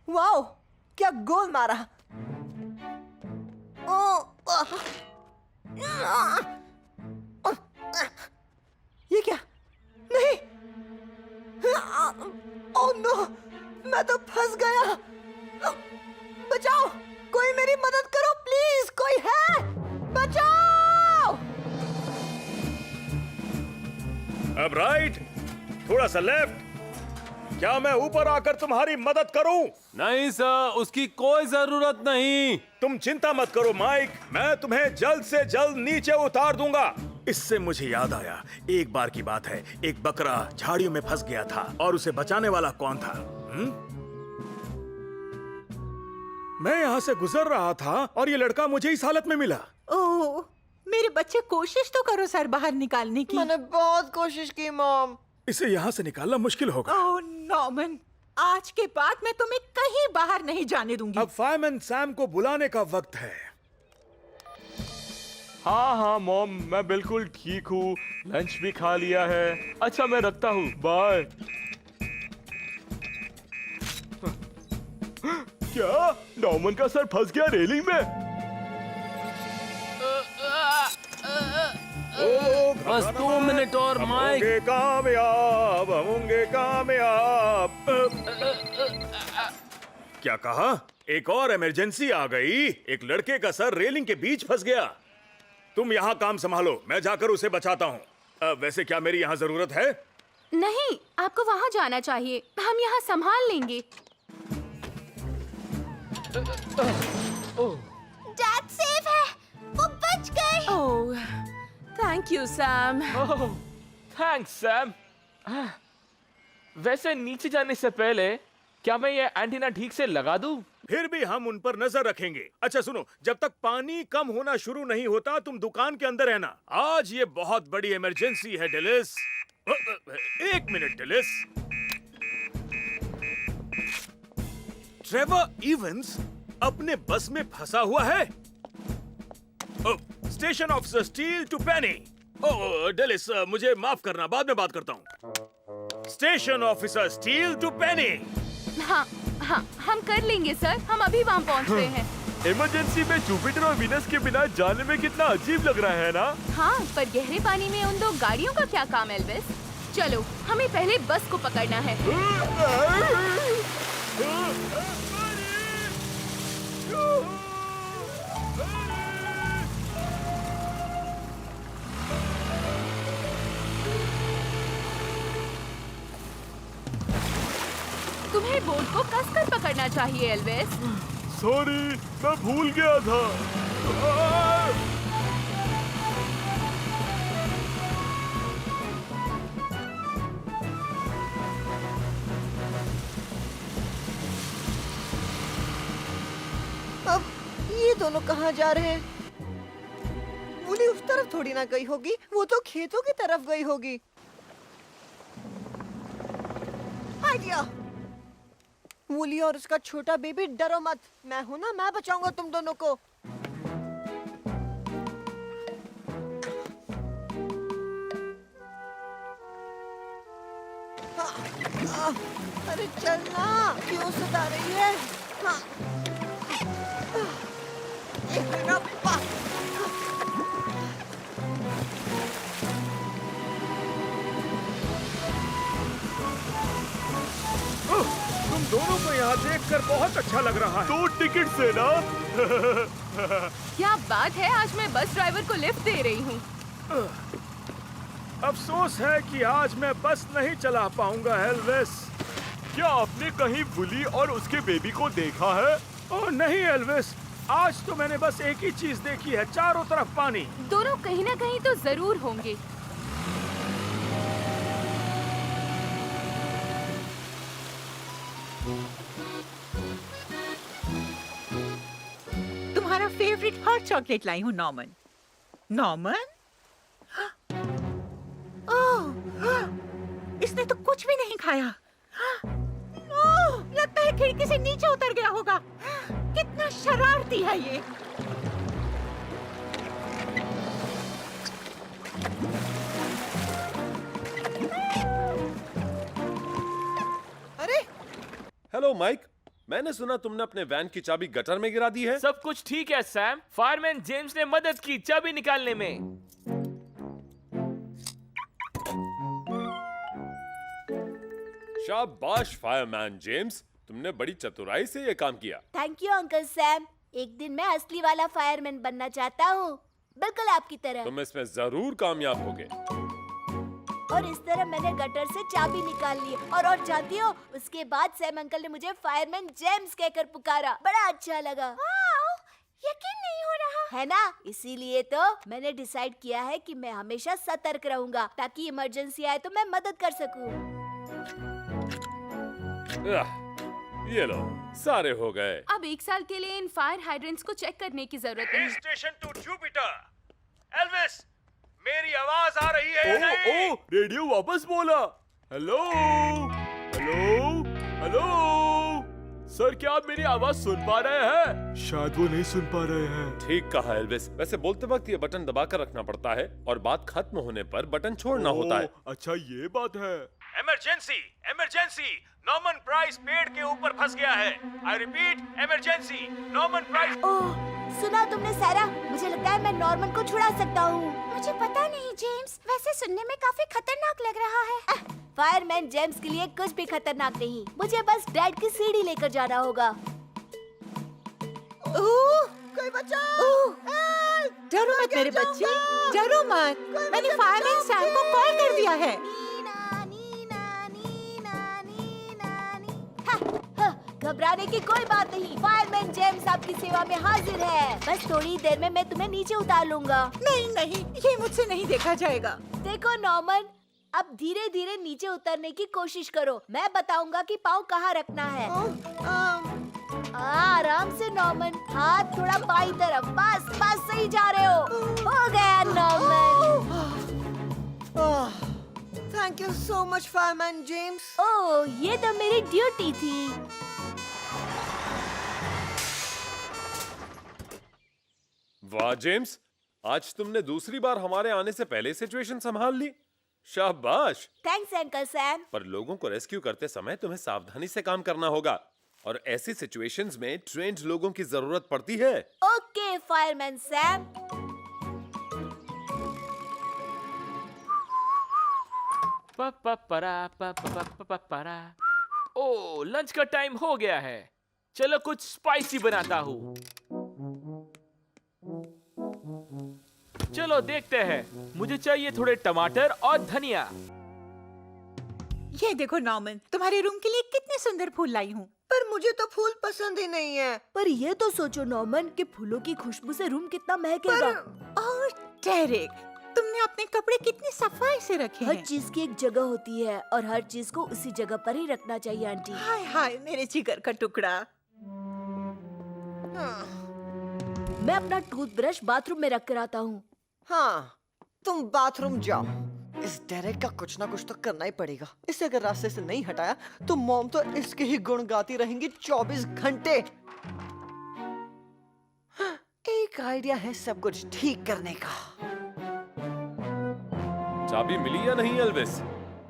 वाओ, क्या गोल मारा। ये क्या? नहीं। ओह नो, मैं तो फंस गया। बचाओ, कोई मेरी मदद करो प्लीज। कोई है? बचाओ। अब राइट, थोड़ा सा लेफ्ट। क्या मैं ऊपर आकर तुम्हारी मदद करूं? नहीं सर, उसकी कोई जरूरत नहीं। तुम चिंता मत करो माइक, मैं तुम्हें जल्द से जल्द नीचे उतार दूंगा। इससे मुझे याद आया, एक बार की बात है, एक बकरा झाड़ियों में फंस गया था और उसे बचाने वाला कौन था? मैं यहाँ से गुजर रहा था और ये लड़का मुझे इस हालत में मिला। ओह, मेरे बच्चे, कोशिश तो करो सर बाहर निकालने की। मैंने बहुत कोशिश की मॉम। इसे यहाँ से निकालना मुश्किल होगा। ओह नॉर्मन, आज के बाद मैं तुम्हें कहीं बाहर नहीं जाने दूंगी। अब फायरमैन सैम को बुलाने का वक्त है। हाँ हाँ मॉम, मैं बिल्कुल ठीक हूँ। लंच भी खा लिया है। अच्छा, मैं रखता हूँ, बाय। क्या नॉर्मन का सर फंस गया रेलिंग में? बस 2 मिनट और माइक। होंगे कामयाब, होंगे कामयाब। क्या कहा? एक और इमरजेंसी आ गई। एक लड़के का सर रेलिंग के बीच फंस गया। तुम यहाँ काम संभालो, मैं जाकर उसे बचाता हूँ। वैसे क्या मेरी यहाँ जरूरत है? नहीं, आपको वहाँ जाना चाहिए। हम यहाँ संभाल लेंगे। डैड सेफ है, वो बच गए। Oh, thank you Sam. Oh, thanks Sam. वैसे नीचे जाने से पहले क्या मैं ये एंटीना ठीक से लगा दूं? फिर भी हम उन पर नजर रखेंगे। अच्छा सुनो, जब तक पानी कम होना शुरू नहीं होता तुम दुकान के अंदर रहना। आज ये बहुत बड़ी इमरजेंसी है Dilys. 1 minute Dilys. Trevor Evans अपने बस में फंसा हुआ है। Station officer Steele to Penny. Oh Dilys, मुझे माफ करना, बाद में बात करता हूँ। Station officer Steele to Penny. हाँ हाँ, हम कर लेंगे सर। हम अभी वहाँ पहुँच रहे हैं। इमरजेंसी में जुपिटर और वीनस के बिना जाने में कितना अजीब लग रहा है ना? हाँ, पर गहरे पानी में उन 2 गाड़ियों का क्या काम एल्विस? चलो, हमें पहले बस को पकड़ना है। तुम्हें बोट को कसकर पकड़ना चाहिए एल्विस। सॉरी, मैं भूल गया था। अब ये दोनों कहाँ जा रहे हैं? वूली उस तरफ थोड़ी ना गई होगी, वो तो खेतों की तरफ गई होगी। आइडिया। वूली और उसका छोटा बेबी, डरो मत, मैं हूं ना, मैं बचाऊंगा तुम दोनों को। अरे चलना, क्यों सता रही है? हाँ। एक मिनट, तुम दोनों को यहाँ देखकर बहुत अच्छा लग रहा है। 2 टिकट से ना। क्या बात है, आज मैं बस ड्राइवर को लिफ्ट दे रही हूँ। अफसोस है कि आज मैं बस नहीं चला पाऊंगा एल्विस। क्या आपने कहीं वुली और उसके बेबी को देखा है? ओह नहीं एल्विस, आज तो मैंने बस एक ही चीज देखी है, चारों तरफ पानी। दोनों कहीं ना कहीं तो जरूर होंगे। तुम्हारा फेवरेट हॉट चॉकलेट लाई हूँ नॉर्मन। नॉर्मन? ओह, इसने तो कुछ भी नहीं खाया। ओह, लगता है खिड़की से नीचे उतर गया होगा। कितना शरारती है ये। अरे हेलो माइक, मैंने सुना तुमने अपने वैन की चाबी गटर में गिरा दी है। सब कुछ ठीक है सैम। फायरमैन जेम्स ने मदद की चाबी निकालने में। शाबाश फायरमैन जेम्स, तुमने बड़ी चतुराई से ये काम किया। Thank you uncle Sam. एक दिन मैं असली वाला फायरमैन बनना चाहता हूँ, बिल्कुल आपकी तरह। तुम इसमें जरूर कामयाब होगे। और इस तरह मैंने गटर से चाबी निकाल ली। और जानती हो, उसके बाद सैम अंकल ने मुझे फायरमैन जेम्स कहकर पुकारा। बड़ा अच्छा लगा। यकीन नहीं हो रहा है ना। इसीलिए तो मैंने डिसाइड किया है कि मैं हमेशा सतर्क रहूंगा, ताकि इमरजेंसी आए तो मैं मदद कर सकूं। ये लो, सारे हो गए। अब 1 साल के लिए इन फायर हाइड्रेंट्स को चेक करने की जरूरत है। Station to Jupiter. एल्विस, मेरी आवाज आ रही है या नहीं? ओ, रेडियो वापस बोला। Hello, hello, hello. सर, क्या आप मेरी आवाज सुन पा रहे हैं? शायद वो नहीं सुन पा रहे हैं। ठीक कहा एल्विस। वैसे बोलते वक्त ये बटन दबाकर रखना पड़ता है और बात खत्म होने पर बटन छोड़ना होता है। अच्छा, ये बात है। इमरजेंसी, इमरजेंसी, नॉर्मन प्राइस पेड़ के ऊपर फंस गया है। I repeat, emergency, Norman Price. Oh, सुना तुमने सारा? मुझे लगता है मैं नॉर्मन को छुड़ा सकता हूँ। मुझे पता नहीं जेम्स, वैसे सुनने में काफी खतरनाक लग रहा है। फायरमैन जेम्स के लिए कुछ भी खतरनाक नहीं। मुझे बस डैड की सीढ़ी लेकर जाना होगा। कोई बचाओ! डरो मत मेरे बच्चे, डरो मत। मैंने फायरमैन सैम को कॉल कर दिया है। घबराने की कोई बात नहीं। फायरमैन जेम्स आपकी सेवा में हाजिर है। बस थोड़ी देर में मैं तुम्हें नीचे उतार लूंगा। नहीं नहीं, ये मुझसे नहीं देखा जाएगा। देखो नॉर्मन, अब धीरे धीरे नीचे उतरने की कोशिश करो। मैं बताऊंगा कि पाँव कहाँ रखना है। आराम से नॉर्मन, हाथ थोड़ा बाईं तरफ। बस बस, सही जा रहे हो गया Norman. Thank you so much fireman James. Oh, ये तो मेरी ड्यूटी थी। वाह जेम्स, आज तुमने दूसरी बार हमारे आने से पहले सिचुएशन संभाल ली। शाबाश। Thanks uncle Sam. पर लोगों को रेस्क्यू करते समय तुम्हें सावधानी से काम करना होगा और ऐसी सिचुएशंस में ट्रेन्ड लोगों की जरूरत पड़ती है। Okay fireman Sam. परा। ओ, लंच का टाइम हो गया है। चलो कुछ स्पाइसी बनाता हूँ। चलो देखते हैं। मुझे चाहिए थोड़े टमाटर और धनिया। ये देखो नॉर्मन, तुम्हारे रूम के लिए कितने सुंदर फूल लाई हूँ। पर मुझे तो फूल पसंद ही नहीं है। पर ये तो सोचो नॉर्मन कि फूलों की खुशबू से रूम कितना महकेगा। और डेरिक, तुमने अपने कपड़े कितनी सफाई से रखे हर हैं। चीज की एक जगह होती है और हर चीज को उसी जगह पर ही रखना चाहिए आंटी। हाय हाय मेरे जिगर का टुकड़ा। मैं अपना टूथब्रश बाथरूम में रख कर आता हूँ। हाँ, तुम बाथरूम जाओ। इस डेरेक का कुछ ना कुछ तो करना ही पड़ेगा। इसे अगर रास्ते से नहीं हटाया तो मॉम तो इसके ही गुण गाती रहेंगी 24 घंटे। एक आइडिया है सब कुछ ठीक करने का। चाबी मिली या नहीं एल्विस?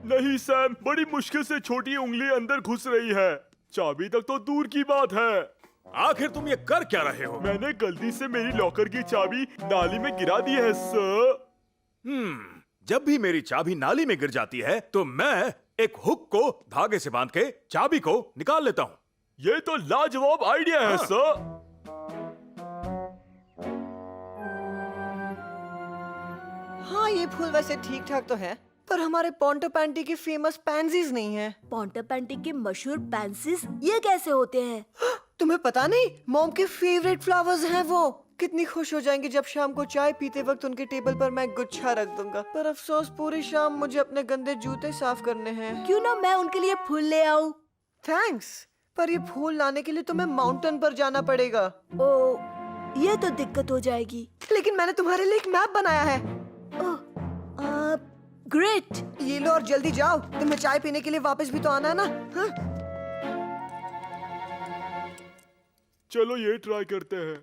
नहीं सैम, बड़ी मुश्किल से छोटी उंगली अंदर घुस रही है। चाबी तक तो दूर की बात है। आखिर तुम ये कर क्या रहे हो? मैंने गलती से मेरी लॉकर की चाबी नाली में गिरा दी है सर। जब भी मेरी चाबी नाली में गिर जाती है तो मैं एक हुक को धागे से बांध के चाबी को निकाल लेता हूँ। ये तो लाजवाब आइडिया है सर। हाँ, ये फूल वैसे ठीक ठाक तो है, पर हमारे पोंटो पैंटी की फेमस पैंसीज नहीं है। पोंटो पैंटी के मशहूर पैंसीज ये कैसे होते हैं? तुम्हें पता नहीं, मॉम के फेवरेट फ्लावर्स हैं वो। कितनी खुश हो जाएंगी जब शाम को चाय पीते वक्त उनके टेबल पर मैं गुच्छा रख दूंगा। पर अफसोस पूरी शाम मुझे अपने गंदे जूते साफ करने हैं। क्यों ना मैं उनके लिए फूल ले आऊं? थैंक्स, पर ये फूल लाने के लिए तुम्हें माउंटेन पर जाना पड़ेगा। ओ, ये तो दिक्कत हो जाएगी। लेकिन मैंने तुम्हारे लिए एक मैप बनाया है। ग्रेट। ये लो और जल्दी जाओ, तुम्हें चाय पीने के लिए वापस भी तो आना है ना। हाँ? चलो ये ट्राई करते हैं।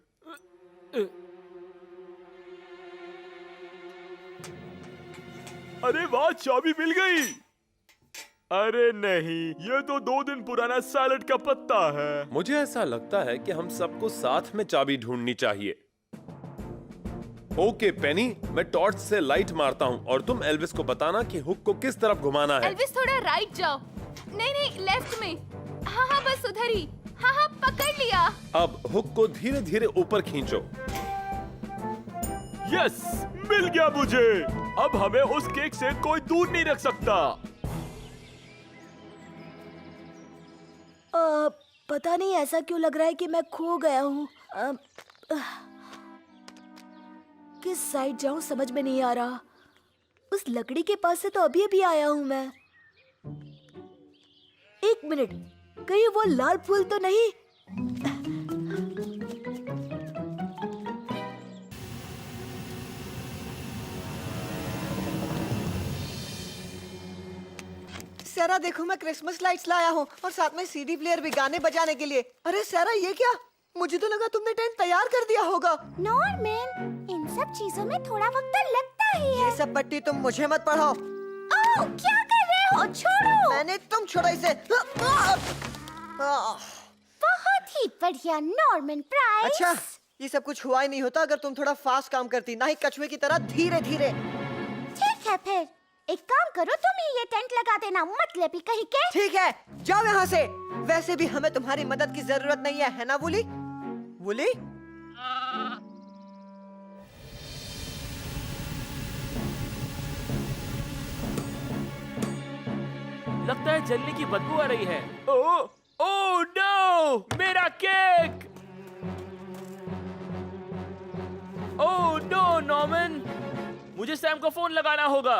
अरे वाह, चाबी मिल गई। अरे नहीं, ये तो 2 दिन पुराना सैलेड का पत्ता है। मुझे ऐसा लगता है कि हम सबको साथ में चाबी ढूंढनी चाहिए। ओके पेनी, मैं टॉर्च से लाइट मारता हूँ और तुम एल्विस को बताना कि हुक को किस तरफ घुमाना है। एल्विस थोड़ा राइट जाओ। नहीं, लेफ्ट में। हाँ, बस उधर ही। हाँ, पकड़ लिया। अब हुक को धीरे धीरे ऊपर खींचो। यस, मिल गया मुझे। अब हमें उस केक से कोई दूर नहीं रख सकता। पता नहीं ऐसा क्यों लग रहा है कि मैं खो गया हूँ। किस साइड जाऊं समझ में नहीं आ रहा। उस लकड़ी के पास से तो अभी आया हूं मैं। 1 मिनट, कहीं वो लाल फूल तो नहीं? सैरा देखो, मैं क्रिसमस लाइट्स लाया हूँ और साथ में सीडी प्लेयर भी गाने बजाने के लिए। अरे सैरा, ये क्या? मुझे तो लगा तुमने टेंट तैयार कर दिया होगा। नॉर्मन, इन सब चीजों में थोड़ा वक्त तो लगता ही है। ये सब पट्टी तुम मुझे मत पढ़ाओ। ओह, क्या कर रहे हो? छोड़ो। मैंने तुम छोड़ो इसे। बहुत ही बढ़िया नॉर्मन प्राइस। अच्छा, ये सब कुछ हुआ ही नहीं होता अगर तुम थोड़ा फास्ट काम करती, ना ही कछुए की तरह धीरे धीरे। ठीक है, फिर एक काम करो, तुम ही ये टेंट लगा देना, मतलब ही कहीं के। ठीक है, जाओ यहाँ से। वैसे भी हमें तुम्हारी मदद की जरूरत नहीं है ना वुली? वुली? लगता है जलने की बदबू आ रही है। ओह नो, मेरा केक। ओह नो नॉर्मन, मुझे सैम को फोन लगाना होगा।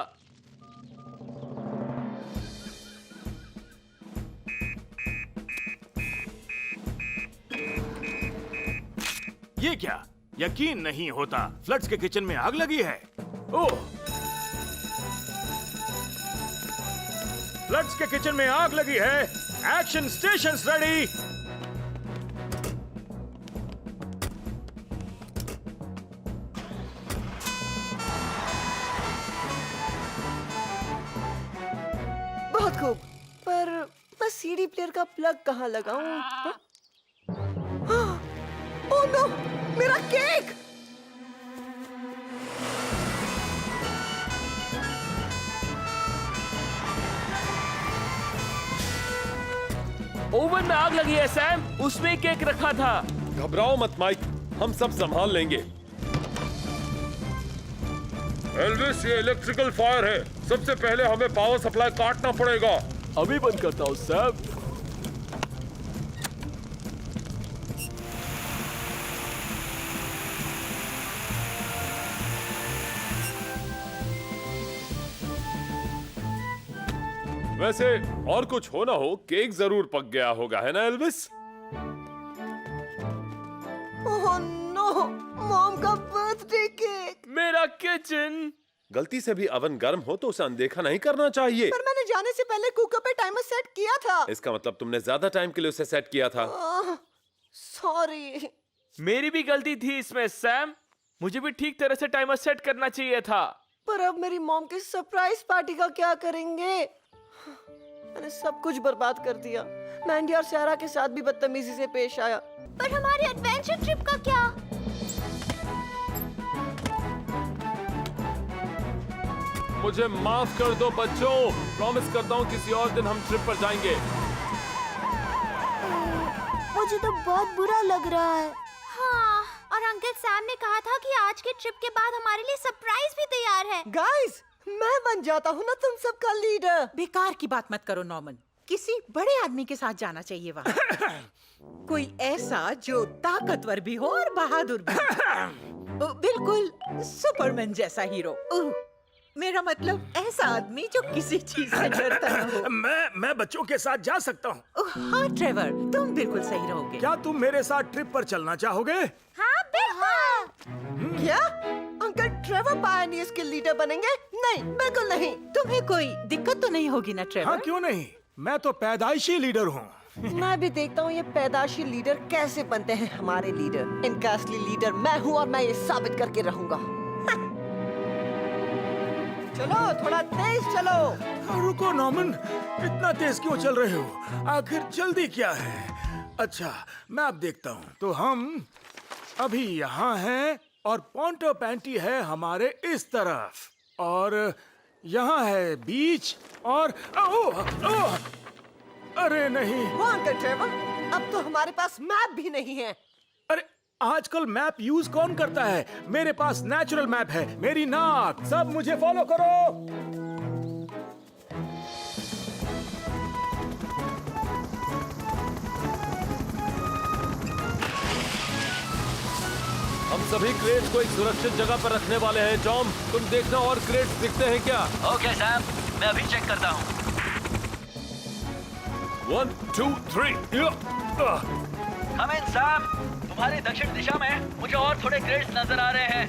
ये क्या? यकीन नहीं होता, फ्लड्स के किचन में आग लगी है। ओह, फ्लड्स के किचन में आग लगी है। Action stations ready. बहुत खूब, पर मैं सीडी प्लेयर का प्लग कहाँ लगाऊं? ओह नो, मेरा केक! ओवन में आग लगी है सैम, उसमें केक रखा था। घबराओ मत माइक, हम सब संभाल लेंगे। एल्विस, ये इलेक्ट्रिकल फायर है। सबसे पहले हमें पावर सप्लाई काटना पड़ेगा। अभी बंद करता हूँ सैम। वैसे और कुछ हो ना हो, केक जरूर पक गया होगा, है ना एल्विस? ओह नो, मॉम का बर्थडे केक! मेरा किचन। गलती से भी अवन गर्म हो तो उसे अनदेखा नहीं करना चाहिए। पर मैंने जाने से पहले कुकर पे टाइमर सेट किया था। इसका मतलब तुमने ज्यादा टाइम के लिए उसे सेट किया था। सॉरी। मेरी भी गलती थी इसमें सैम, मुझे भी ठीक तरह से टाइमर सेट करना चाहिए था। पर अब मेरी मॉम की सरप्राइज पार्टी का क्या करेंगे? मैंने सब कुछ बर्बाद कर दिया। मैंडी और सारा के साथ भी बदतमीजी से पेश आया। पर हमारे एडवेंचर ट्रिप का क्या? मुझे माफ कर दो बच्चों, प्रॉमिस करता हूँ किसी और दिन हम ट्रिप पर जाएंगे। मुझे तो बहुत बुरा लग रहा है। हाँ, और अंकल सैम ने कहा था कि आज के ट्रिप के बाद हमारे लिए सरप्राइज भी तैयार है। गाइस, मैं बन जाता हूँ ना तुम सबका लीडर। बेकार की बात मत करो नॉर्मन, किसी बड़े आदमी के साथ जाना चाहिए वहाँ। कोई ऐसा जो ताकतवर भी हो और बहादुर भी। बिल्कुल सुपरमैन जैसा हीरो। मेरा मतलब ऐसा आदमी जो किसी चीज से डरता न हो। मैं बच्चों के साथ जा सकता हूँ। हाँ ट्रेवर, तुम बिल्कुल सही रहोगे। क्या तुम मेरे साथ ट्रिप पर चलना चाहोगे? हाँ बिल्कुल। क्या अंकल ट्रेवर पायनियर्स के लीडर बनेंगे? नहीं, बिल्कुल नहीं। तुम्हें कोई दिक्कत तो नहीं होगी ना ट्रेवर? हाँ क्यों नहीं, मैं तो पैदाइशी लीडर हूँ। मैं भी देखता हूँ ये पैदाशी लीडर कैसे बनते हैं हमारे लीडर। इनका असली लीडर मैं हूँ और मैं ये साबित करके रहूंगा। चलो थोड़ा तेज चलो। रुको नॉर्मन, इतना तेज क्यों चल रहे हो? आखिर जल्दी क्या है? अच्छा मैं अब देखता हूँ। तो हम अभी यहाँ हैं और पॉन्टो पैंटी है हमारे इस तरफ, और यहाँ है बीच, और अरे नहीं। वो अंकल ट्रेवर, अब तो हमारे पास मैप भी नहीं है। अरे आजकल मैप यूज कौन करता है? मेरे पास नेचुरल मैप है, मेरी नाक। सब मुझे फॉलो करो। हम सभी क्रेट्स को एक सुरक्षित जगह पर रखने वाले हैं। टॉम, तुम देखना और क्रेट्स दिखते हैं क्या? ओके सैम, मैं अभी चेक करता हूँ। 1 2 3। हम इन सैम, तुम्हारी दक्षिण दिशा में मुझे और थोड़े क्रेट्स नजर आ रहे हैं।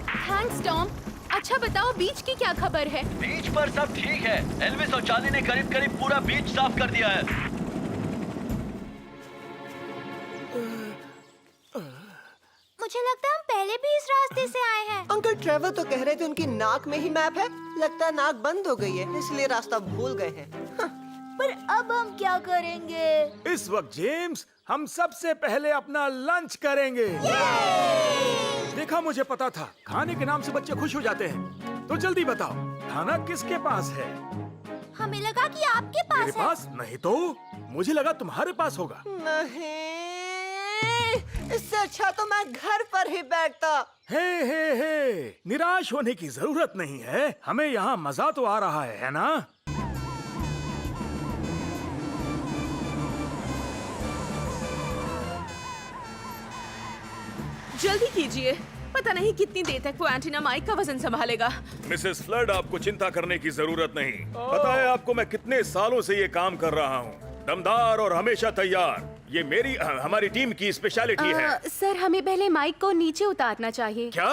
Thanks Tom. अच्छा बताओ बीच की क्या खबर है? बीच पर सब ठीक है। एल्विस और चार्ली ने करीब करीब पूरा बीच साफ कर दिया है। मुझे लगता है हम पहले भी इस रास्ते से आए हैं। अंकल ट्रेवर तो कह रहे थे उनकी नाक में ही मैप है। लगता है नाक बंद हो गई है, इसलिए रास्ता भूल गए हैं। पर अब हम क्या करेंगे? इस वक्त जेम्स, हम सबसे पहले अपना लंच करेंगे। देखा, मुझे पता था खाने के नाम से बच्चे खुश हो जाते हैं। तो जल्दी बताओ, खाना किसके पास है? हमें लगा कि आपके मेरे पास है। पास नहीं तो मुझे लगा तुम्हारे पास होगा। नहीं, इससे अच्छा तो मैं घर पर ही बैठता। हे, निराश होने की जरूरत नहीं है। हमें यहाँ मजा तो आ रहा है ना? जल्दी कीजिए, पता नहीं कितनी देर तक वो एंटीना माइक का वजन संभालेगा। मिसेस फ्लड, आपको चिंता करने की जरूरत नहीं। पता है आपको मैं कितने सालों से ये काम कर रहा हूँ। दमदार और हमेशा तैयार, ये मेरी हमारी टीम की स्पेशलिटी है। सर हमें पहले माइक को नीचे उतारना चाहिए। क्या?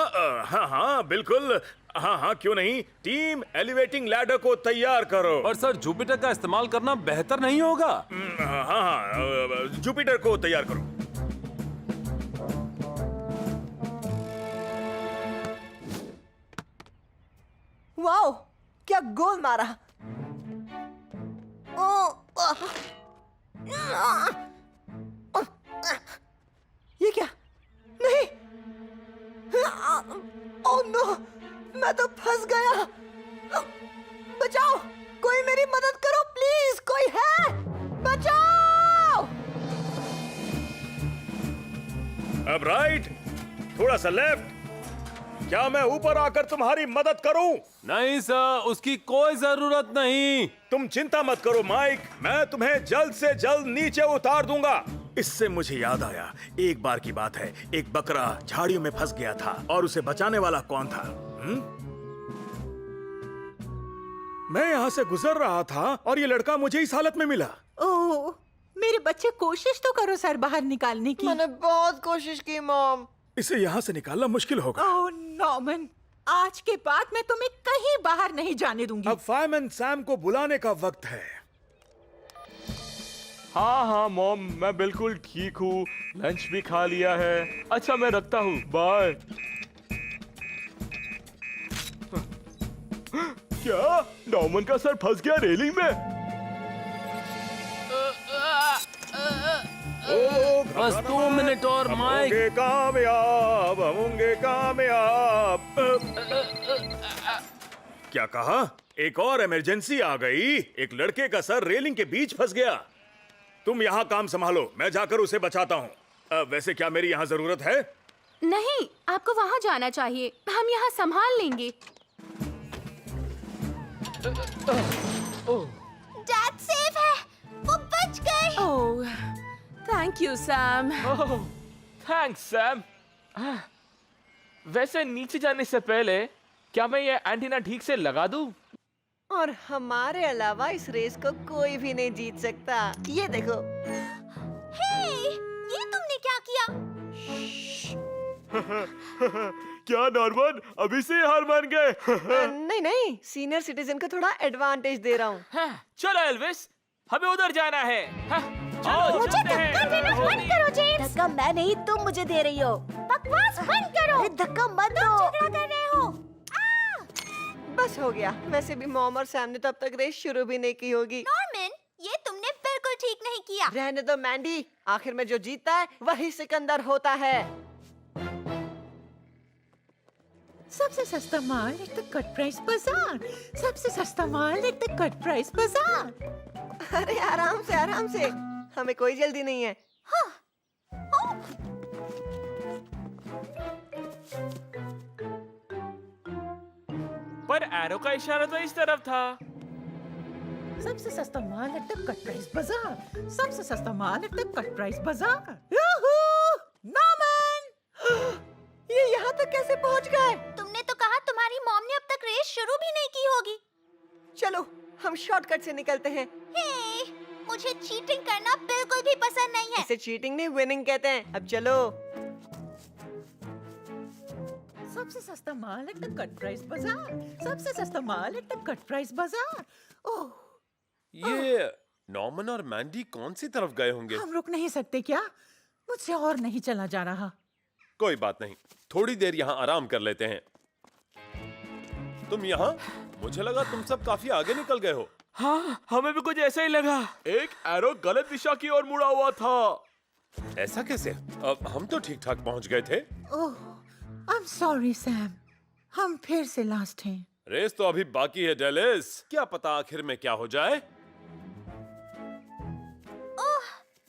हाँ बिल्कुल। हाँ क्यों नहीं। टीम एलिवेटिंग लैडर को तैयार करो। और सर जुपिटर का इस्तेमाल करना बेहतर नहीं होगा? हाँ, जुपिटर को तैयार करो। वाओ, क्या गोल मारा। ये क्या? नहीं। ओह नो, मैं तो फंस गया। बचाओ, कोई मेरी मदद करो प्लीज। कोई है? बचाओ। अब राइट, थोड़ा सा लेफ्ट। क्या मैं ऊपर आकर तुम्हारी मदद करूं? नहीं सर, उसकी कोई जरूरत नहीं। तुम चिंता मत करो माइक, मैं तुम्हें जल्द से जल्द नीचे उतार दूंगा। इससे मुझे याद आया, एक बार की बात है, एक बकरा झाड़ियों में फंस गया था और उसे बचाने वाला कौन था? मैं यहाँ से गुजर रहा था और ये लड़का मुझे इस हालत में मिला। ओह, मेरे बच्चे, कोशिश तो करो सर बाहर निकालने की। मैंने बहुत कोशिश की मॉम। इसे यहाँ से निकालना मुश्किल होगा। ओह नॉर्मन, आज के बाद मैं तुम्हें कहीं बाहर नहीं जाने दूंगी। अब फायरमैन सैम को बुलाने का वक्त है। हाँ हाँ मॉम, मैं बिल्कुल ठीक हूँ, लंच भी खा लिया है। अच्छा मैं रखता हूँ, बाय। क्या नॉर्मन का सर फंस गया रेलिंग में? बस 2 मिनट और माइक। होंगे कामयाब, हम होंगे कामयाब। क्या कहा? एक और इमरजेंसी आ गई। एक लड़के का सर रेलिंग के बीच फंस गया। तुम यहाँ काम संभालो, मैं जाकर उसे बचाता हूँ। वैसे क्या मेरी यहाँ जरूरत है? नहीं, आपको वहाँ जाना चाहिए, हम यहाँ संभाल लेंगे। डैड सेफ है, वो बच गए। Oh, thank you Sam. Oh, thanks Sam. वैसे नीचे जाने से पहले क्या मैं ये एंटीना ठीक से लगा दूं? और हमारे अलावा इस रेस को कोई भी नहीं जीत सकता। ये देखो। हे, ये तुमने क्या किया? क्या नॉर्मन अभी से हार मान गए? नहीं नहीं, सीनियर सिटीजन को थोड़ा एडवांटेज दे रहा हूँ। हाँ, चलो एल्विस, हमें उधर जाना है। हाँ, चलो मुझे चलते हैं। धक्का देना बंद करो जेम्स। धक्का मैं नहीं, तुम मुझे दे रही हो। बकवास बंद करो। धक्का मत दो। झगड़ा कर रहे हो। बस हो गया। वैसे भी मॉम और सैम ने तो अब तक रेस शुरू भी नहीं की होगी। नॉर्मन, ये तुमने बिल्कुल ठीक नहीं किया। रहने दो मैंडी, आखिर में जो जीतता है वही सिकंदर होता है। सबसे सस्ता माल एट द कट प्राइस बाजार। सबसे सस्ता माल एट द कट प्राइस बाजार। अरे आराम से, हमें कोई जल्दी नहीं है। पर एरो का इशारा तो इस तरफ था। सबसे सस्ता माल एट द कट प्राइस बाजार। सबसे सस्ता माल एट द कट प्राइस बाजार। याहू! नॉर्मन! ये यहाँ तक कैसे पहुँच गए? तुमने तो कहा तुम्हारी मॉम ने अब तक रेस शुरू भी नहीं की होगी। चलो हम शॉर्टकट से निकलते हैं। हे, मुझे चीटिंग करना बिल्कुल भी पसंद नहीं है। इसे चीटिंग नहीं, विनिंग कहते हैं। अब चलो। सबसे सस्ता माल एट द कट प्राइस बाजार। सबसे सस्ता माल एट द कट प्राइस बाजार। ओह, ये नॉर्मन और मैंडी कौन सी तरफ गए होंगे? हम रुक नहीं सकते क्या? मुझसे और नहीं चला जा रहा। कोई बात नहीं, थोड़ी देर यहाँ आराम कर लेते हैं। तुम यहाँ? मुझे लगा तुम सब काफी आगे निकल गए हो। हाँ, हमें भी कुछ ऐसा ही लगा। एक एरो गलत दिशा की ओर मुड़ा हुआ था। ऐसा कैसे? अब हम तो ठीक ठाक पहुँच गए थे। ओह, आई एम सॉरी सैम, हम फिर से लास्ट हैं। रेस तो अभी बाकी है डेलिस, क्या पता आखिर में क्या हो जाए। ओह,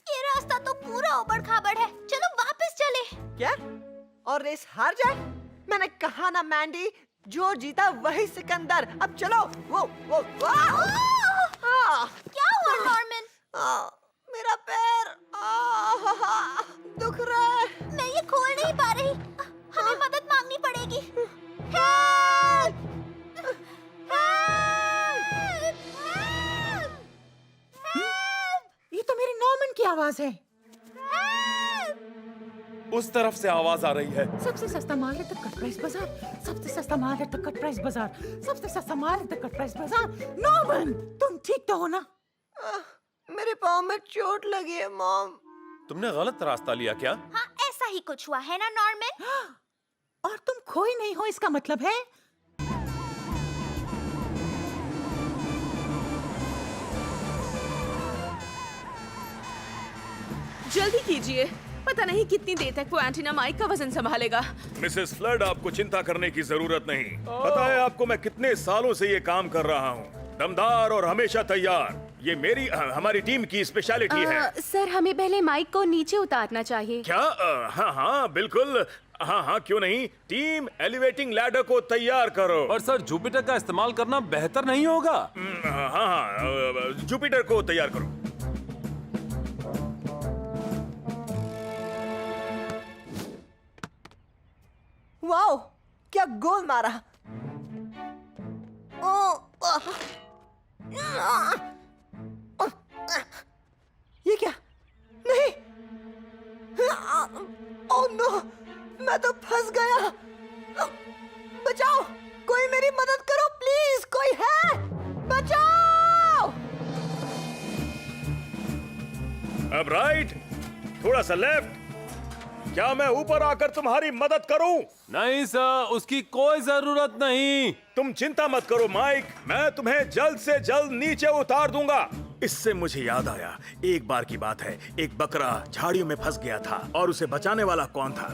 ये रास्ता तो पूरा उबड़ खाबड़ है। चलो वापस चले। क्या? और रेस हार जाए? मैंने कहा ना मैंडी, जो जीता वही सिकंदर। अब चलो। वो क्या हुआ नॉर्मन? मेरा पैर दुख रहा है। मैं ये खोल नहीं पा रही। हमें मदद मांगनी पड़ेगी। हेल्प! हेल्प! हेल्प! ये तो मेरी नॉर्मन की आवाज है। उस तरफ से आवाज आ रही है। सबसे सस्ता माल है द कट प्राइस बाजार। सबसे सस्ता माल है द कट प्राइस बाजार। सबसे सस्ता माल है द कट प्राइस बाजार। नॉर्मन, तुम ठीक तो हो ना? मेरे पाँव में चोट लगी है मॉम। तुमने गलत रास्ता लिया क्या? हाँ, ऐसा ही कुछ हुआ है ना नॉर्मन? और तुम खोई नहीं हो, इसका मतलब है? जल्दी कीजिए, पता नहीं कितनी देर तक वो एंटीना माइक का वजन संभालेगा। मिसेस फ्लड, आपको चिंता करने की जरूरत नहीं। पता है आपको मैं कितने सालों से ये काम कर रहा हूँ। दमदार और हमेशा तैयार, ये मेरी हमारी टीम की स्पेशलिटी है। सर, हमें पहले माइक को नीचे उतारना चाहिए। क्या? हाँ हाँ बिल्कुल, हाँ हाँ क्यों नहीं। टीम एलिवेटिंग लैडर को तैयार करो। पर सर, जुपिटर का इस्तेमाल करना बेहतर नहीं होगा? हाँ हाँ, जुपिटर को तैयार करो। वाओ, क्या गोल मारा। ये क्या? नहीं। ओह नो, मैं तो फंस गया। बचाओ, कोई मेरी मदद करो प्लीज, कोई है? बचाओ! अब राइट, थोड़ा सा लेफ्ट। क्या मैं ऊपर आकर तुम्हारी मदद करूं? नहीं सर, उसकी कोई जरूरत नहीं। तुम चिंता मत करो माइक, मैं तुम्हें जल्द से जल्द नीचे उतार दूंगा। इससे मुझे याद आया, एक बार की बात है, एक बकरा झाड़ियों में फंस गया था और उसे बचाने वाला कौन था?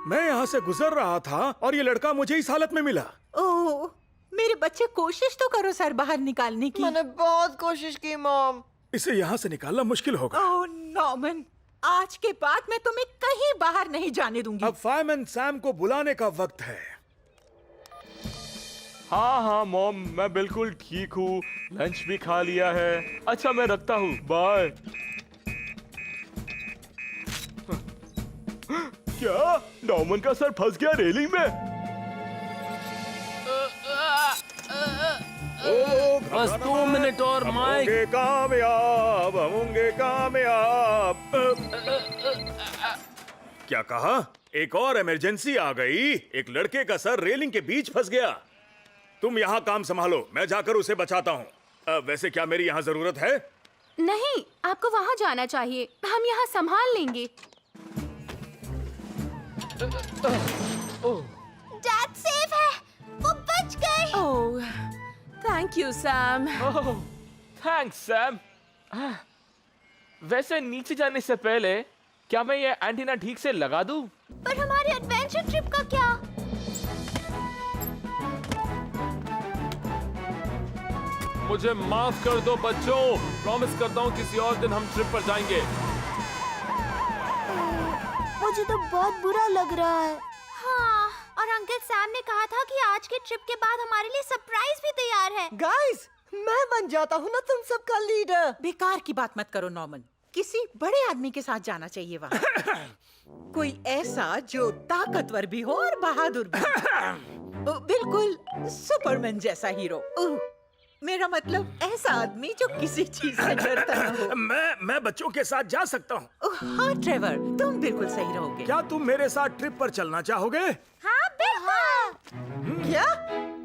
मैं यहाँ से गुजर रहा था और ये लड़का मुझे इस हालत में मिला। ओह, मेरे बच्चे, कोशिश तो करो सर बाहर निकालने की। मैंने बहुत कोशिश की मॉम। इसे यहाँ से निकालना मुश्किल होगा। ओह नॉर्मन, आज के बाद मैं तुम्हें कहीं बाहर नहीं जाने दूंगी। अब फायरमैन सैम को बुलाने का वक्त है। हाँ मॉम, मैं बिल्कुल ठीक हूँ, लंच भी खा लिया है। अच्छा मैं रखता हूँ, बाय। क्या नॉर्मन का सर फंस गया रेलिंग में? बस 2 मिनट और माइक। होंगे कामयाब, हम होंगे कामयाब। क्या कहा? एक और इमरजेंसी आ गई। एक लड़के का सर रेलिंग के बीच फंस गया। तुम यहाँ काम संभालो, मैं जाकर उसे बचाता हूँ। वैसे क्या मेरी यहाँ जरूरत है? नहीं, आपको वहाँ जाना चाहिए, हम यहाँ संभाल लेंगे। डैड सेफ है, वो बच गए। Oh, thank you Sam. Oh, thanks Sam. वैसे नीचे जाने से पहले क्या मैं ये एंटीना ठीक से लगा दूं? पर हमारे एडवेंचर ट्रिप का क्या? मुझे माफ कर दो बच्चों, प्रॉमिस करता हूँ किसी और दिन हम ट्रिप पर जाएंगे। मुझे तो बहुत बुरा लग रहा है। हाँ, और अंकल सैम ने कहा था कि आज के ट्रिप के बाद हमारे लिए सरप्राइज भी तैयार है। गाइस, मैं बन जाता हूँ ना तुम सबका लीडर। बेकार की बात मत करो नॉर्मन, किसी बड़े आदमी के साथ जाना चाहिए वहाँ। कोई ऐसा जो ताकतवर भी हो और बहादुर भी। बिल्कुल सुपरमैन जैसा हीरो। मेरा मतलब ऐसा आदमी जो किसी चीज से डरता न हो। मैं बच्चों के साथ जा सकता हूँ। हाँ ट्रेवर, तुम बिल्कुल सही रहोगे। क्या तुम मेरे साथ ट्रिप पर चलना चाहोगे? हाँ बिल्कुल। क्या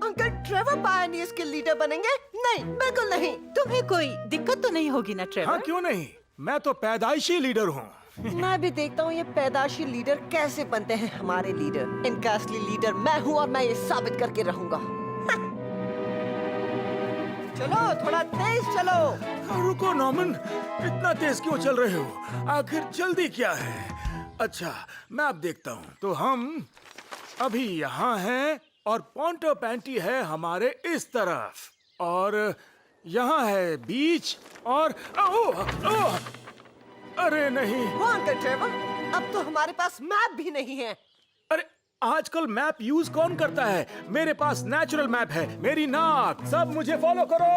अंकल ट्रेवर पायनियर्स के लीडर बनेंगे? नहीं, बिल्कुल नहीं। तुम्हें कोई दिक्कत तो नहीं होगी ना ट्रेवर? हाँ क्यों नहीं, मैं तो पैदाइशी लीडर हूँ। मैं भी देखता हूँ ये पैदाशी लीडर कैसे बनते हैं हमारे लीडर। इनका असली लीडर मैं हूँ और मैं ये साबित करके रहूंगा। चलो थोड़ा तेज चलो। रुको नॉर्मन, इतना तेज क्यों चल रहे हो? आखिर जल्दी क्या है? अच्छा मैं अब देखता हूँ। तो हम अभी यहाँ हैं और पोंटो पैंटी है हमारे इस तरफ, और यहाँ है बीच, और अरे नहीं। वो अंकल ट्रेवर, अब तो हमारे पास मैप भी नहीं है। अरे आजकल मैप यूज कौन करता है? मेरे पास नेचुरल मैप है, मेरी नाक। सब मुझे फॉलो करो।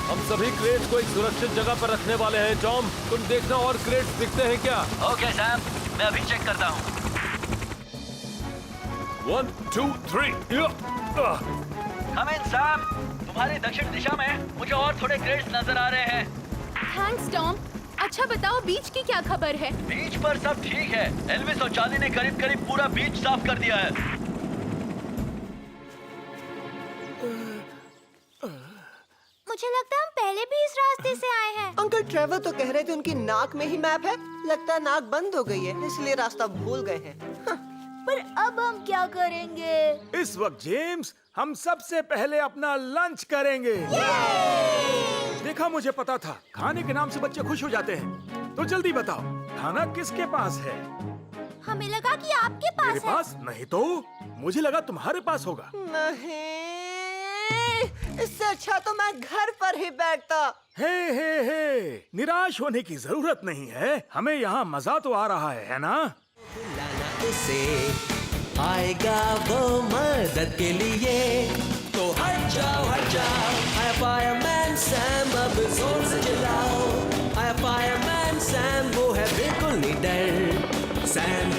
हम सभी क्रेट्स को एक सुरक्षित जगह पर रखने वाले हैं। टॉम, तुम देखना और क्रेट्स दिखते हैं क्या? ओके सैम, मैं अभी चेक करता हूँ। 1 2 3। हम इन सैम, तुम्हारी दक्षिण दिशा में मुझे और थोड़े क्रेट्स नजर आ रहे हैं। Thanks Tom. अच्छा बताओ, बीच की क्या खबर है? बीच पर सब ठीक है। एल्विस और चार्ली ने करीब करीब पूरा बीच साफ कर दिया है। मुझे लगता है हम पहले भी इस रास्ते से आए हैं। अंकल ट्रेवर तो कह रहे थे उनकी नाक में ही मैप है। लगता है नाक बंद हो गई है, इसलिए रास्ता भूल गए हैं। पर अब हम क्या करेंगे? इस वक्त जेम्स, हम सबसे पहले अपना लंच करेंगे। देखा, मुझे पता था, खाने के नाम से बच्चे खुश हो जाते हैं। तो जल्दी बताओ, खाना किसके पास है? हमें लगा कि आपके पास मेरे है। पास नहीं तो मुझे लगा तुम्हारे पास होगा। नहीं, इससे अच्छा तो मैं घर पर ही बैठता। हे, निराश होने की जरूरत नहीं है। हमें यहाँ मजा तो आ रहा है ना? उसे आएगा वो मदद के लिए, तो हट जाओ आया फायरमैन सैम, अब जोर से चिल्लाओ। आया फायरमैन सैम, वो है बिल्कुल नहीं डर। सैम